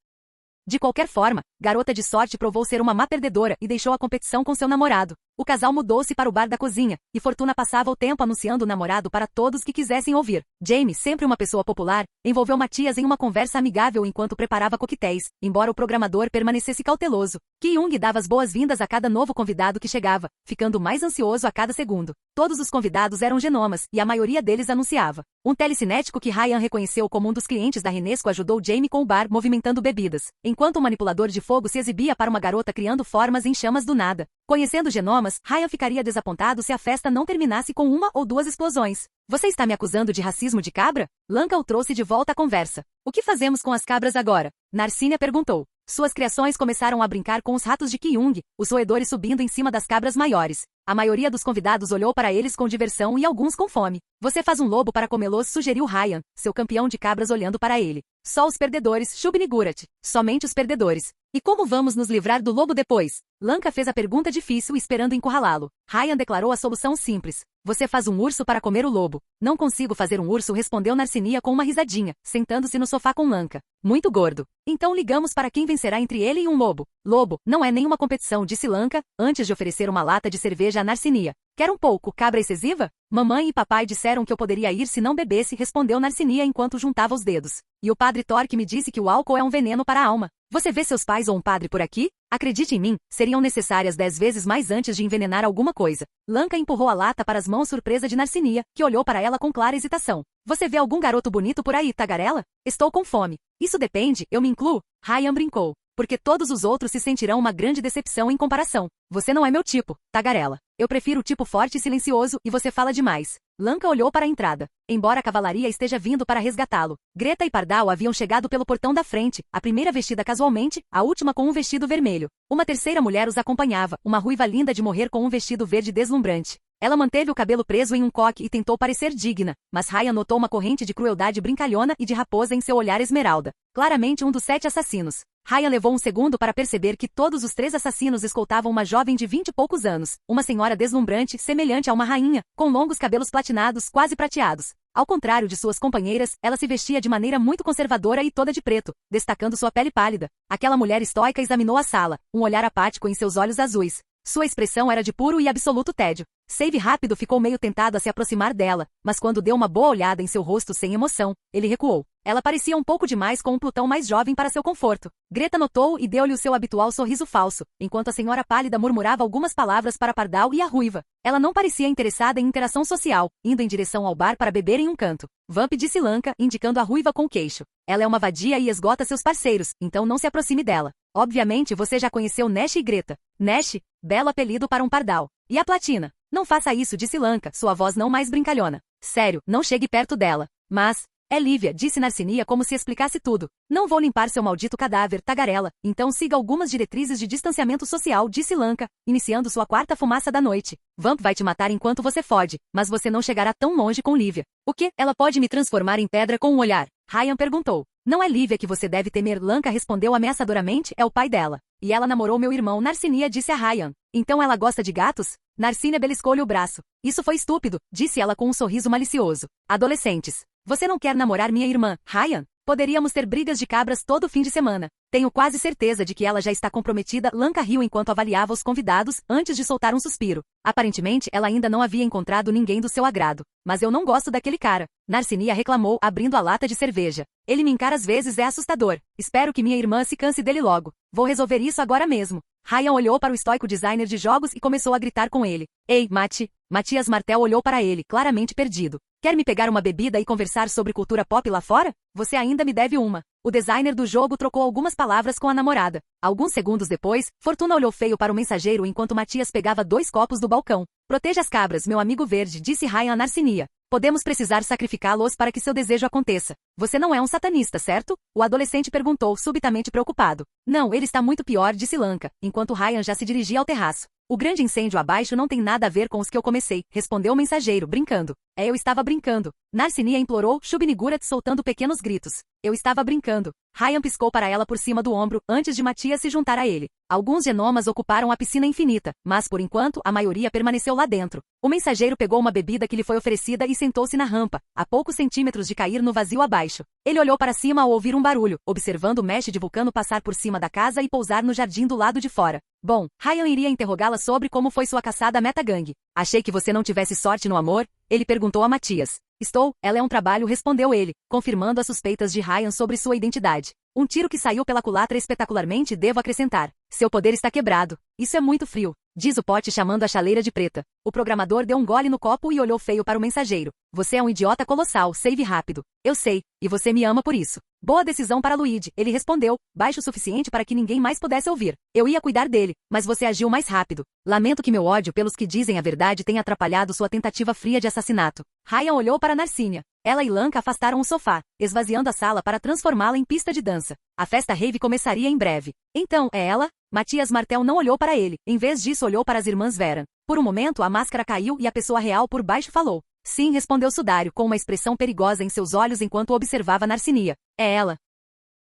De qualquer forma, Garota de Sorte provou ser uma má perdedora e deixou a competição com seu namorado. O casal mudou-se para o bar da cozinha, e Fortuna passava o tempo anunciando o namorado para todos que quisessem ouvir. Jamie, sempre uma pessoa popular, envolveu Matias em uma conversa amigável enquanto preparava coquetéis, embora o programador permanecesse cauteloso. Ki-Young dava as boas-vindas a cada novo convidado que chegava, ficando mais ansioso a cada segundo. Todos os convidados eram genomas, e a maioria deles anunciava. Um telecinético que Ryan reconheceu como um dos clientes da Renesco ajudou Jamie com o bar movimentando bebidas, enquanto o manipulador de fogo se exibia para uma garota criando formas em chamas do nada. Conhecendo genomas, chamas, Ryan ficaria desapontado se a festa não terminasse com uma ou duas explosões. Você está me acusando de racismo de cabra? Lanka o trouxe de volta à conversa. O que fazemos com as cabras agora? Narcínia perguntou. Suas criações começaram a brincar com os ratos de Kyung, os roedores subindo em cima das cabras maiores. A maioria dos convidados olhou para eles com diversão e alguns com fome. Você faz um lobo para comê-los, sugeriu Ryan, seu campeão de cabras olhando para ele. Só os perdedores, Shub-Nigurat. Somente os perdedores. E como vamos nos livrar do lobo depois? Lanka fez a pergunta difícil esperando encurralá-lo. Ryan declarou a solução simples. Você faz um urso para comer o lobo. Não consigo fazer um urso, respondeu Narcinia com uma risadinha, sentando-se no sofá com Lanka. Muito gordo. Então ligamos para quem vencerá entre ele e um lobo. Lobo, não é nenhuma competição, disse Lanka, antes de oferecer uma lata de cerveja a Narcinia. Quer um pouco, cabra excessiva? Mamãe e papai disseram que eu poderia ir se não bebesse, respondeu Narcinia enquanto juntava os dedos. E o padre Torque me disse que o álcool é um veneno para a alma. Você vê seus pais ou um padre por aqui? Acredite em mim, seriam necessárias 10 vezes mais antes de envenenar alguma coisa. Lanka empurrou a lata para as mãos surpresa de Narcinia, que olhou para ela com clara hesitação. Você vê algum garoto bonito por aí, tagarela? Estou com fome. Isso depende, eu me incluo. Ryan brincou. Porque todos os outros se sentirão uma grande decepção em comparação. Você não é meu tipo, tagarela. Eu prefiro o tipo forte e silencioso, e você fala demais. Lanka olhou para a entrada. Embora a cavalaria esteja vindo para resgatá-lo, Greta e Pardal haviam chegado pelo portão da frente, a primeira vestida casualmente, a última com um vestido vermelho. Uma terceira mulher os acompanhava, uma ruiva linda de morrer com um vestido verde deslumbrante. Ela manteve o cabelo preso em um coque e tentou parecer digna, mas Ryan notou uma corrente de crueldade brincalhona e de raposa em seu olhar esmeralda. Claramente um dos 7 assassinos. Ryan levou um segundo para perceber que todos os 3 assassinos escoltavam uma jovem de 20 e poucos anos, uma senhora deslumbrante, semelhante a uma rainha, com longos cabelos platinados, quase prateados. Ao contrário de suas companheiras, ela se vestia de maneira muito conservadora e toda de preto, destacando sua pele pálida. Aquela mulher estoica examinou a sala, um olhar apático em seus olhos azuis. Sua expressão era de puro e absoluto tédio. Save rápido ficou meio tentado a se aproximar dela, mas quando deu uma boa olhada em seu rosto sem emoção, ele recuou. Ela parecia um pouco demais com um Plutão mais jovem para seu conforto. Greta notou e deu-lhe o seu habitual sorriso falso, enquanto a senhora pálida murmurava algumas palavras para Pardal e a ruiva. Ela não parecia interessada em interação social, indo em direção ao bar para beber em um canto. Vamp, disse Lanka, indicando a ruiva com o queixo. Ela é uma vadia e esgota seus parceiros, então não se aproxime dela. Obviamente você já conheceu Nash e Greta. Nash? Belo apelido para um pardal. E a Platina? Não faça isso, disse Lanka, sua voz não mais brincalhona. Sério, não chegue perto dela. Mas... é Lívia, disse Narcinia como se explicasse tudo. Não vou limpar seu maldito cadáver, tagarela, então siga algumas diretrizes de distanciamento social, disse Lanka, iniciando sua 4ª fumaça da noite. Vamp vai te matar enquanto você fode, mas você não chegará tão longe com Lívia. O quê? Ela pode me transformar em pedra com um olhar? Ryan perguntou. Não é Lívia que você deve temer, Lanka respondeu ameaçadoramente, é o pai dela. E ela namorou meu irmão, Narcinia disse a Ryan. Então ela gosta de gatos? Narcínia beliscou-lhe o braço. Isso foi estúpido, disse ela com um sorriso malicioso. Adolescentes. Você não quer namorar minha irmã, Ryan? Poderíamos ter brigas de cabras todo fim de semana. Tenho quase certeza de que ela já está comprometida. Lanka riu enquanto avaliava os convidados, antes de soltar um suspiro. Aparentemente, ela ainda não havia encontrado ninguém do seu agrado. Mas eu não gosto daquele cara. Narcinia reclamou, abrindo a lata de cerveja. Ele me encara às vezes, é assustador. Espero que minha irmã se canse dele logo. Vou resolver isso agora mesmo. Ryan olhou para o estoico designer de jogos e começou a gritar com ele. Ei, Mati. Matias Martel olhou para ele, claramente perdido. Quer me pegar uma bebida e conversar sobre cultura pop lá fora? Você ainda me deve uma. O designer do jogo trocou algumas palavras com a namorada. Alguns segundos depois, Fortuna olhou feio para o mensageiro enquanto Matias pegava 2 copos do balcão. Proteja as cabras, meu amigo verde, disse Ryan a Narcinia. Podemos precisar sacrificá-los para que seu desejo aconteça. Você não é um satanista, certo? O adolescente perguntou, subitamente preocupado. Não, ele está muito pior, disse Lanka, enquanto Ryan já se dirigia ao terraço. O grande incêndio abaixo não tem nada a ver com os que eu comecei, respondeu o mensageiro, brincando. Eu estava brincando. Narcinia implorou, Shub-Nigurat soltando pequenos gritos. Eu estava brincando. Ryan piscou para ela por cima do ombro, antes de Matias se juntar a ele. Alguns genomas ocuparam a piscina infinita, mas por enquanto a maioria permaneceu lá dentro. O mensageiro pegou uma bebida que lhe foi oferecida e sentou-se na rampa, a poucos centímetros de cair no vazio abaixo. Ele olhou para cima ao ouvir um barulho, observando o mesh de vulcano passar por cima da casa e pousar no jardim do lado de fora. Bom, Ryan iria interrogá-la sobre como foi sua caçada metagang. Achei que você não tivesse sorte no amor? Ele perguntou a Matias. Estou, ela é um trabalho, respondeu ele, confirmando as suspeitas de Ryan sobre sua identidade. Um tiro que saiu pela culatra espetacularmente, devo acrescentar. Seu poder está quebrado. Isso é muito frio, diz o pote chamando a chaleira de preta. O programador deu um gole no copo e olhou feio para o mensageiro. Você é um idiota colossal, save rápido. Eu sei, e você me ama por isso. Boa decisão para Luigi, ele respondeu, baixo o suficiente para que ninguém mais pudesse ouvir. Eu ia cuidar dele, mas você agiu mais rápido. Lamento que meu ódio pelos que dizem a verdade tenha atrapalhado sua tentativa fria de assassinato. Ryan olhou para Narcínia. Ela e Lanka afastaram o sofá, esvaziando a sala para transformá-la em pista de dança. A festa rave começaria em breve. Então, é ela? Matias Martel não olhou para ele, em vez disso olhou para as irmãs Veran. Por um momento a máscara caiu e a pessoa real por baixo falou. Sim, respondeu Sudário com uma expressão perigosa em seus olhos enquanto observava Narcinia. É ela.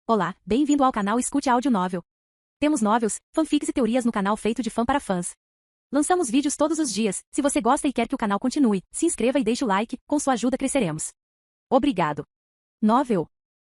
Olá, bem-vindo ao canal Escute Áudio Novel. Temos novels, fanfics e teorias no canal feito de fã para fãs. Lançamos vídeos todos os dias, se você gosta e quer que o canal continue, se inscreva e deixe o like, com sua ajuda cresceremos. Obrigado. Novel.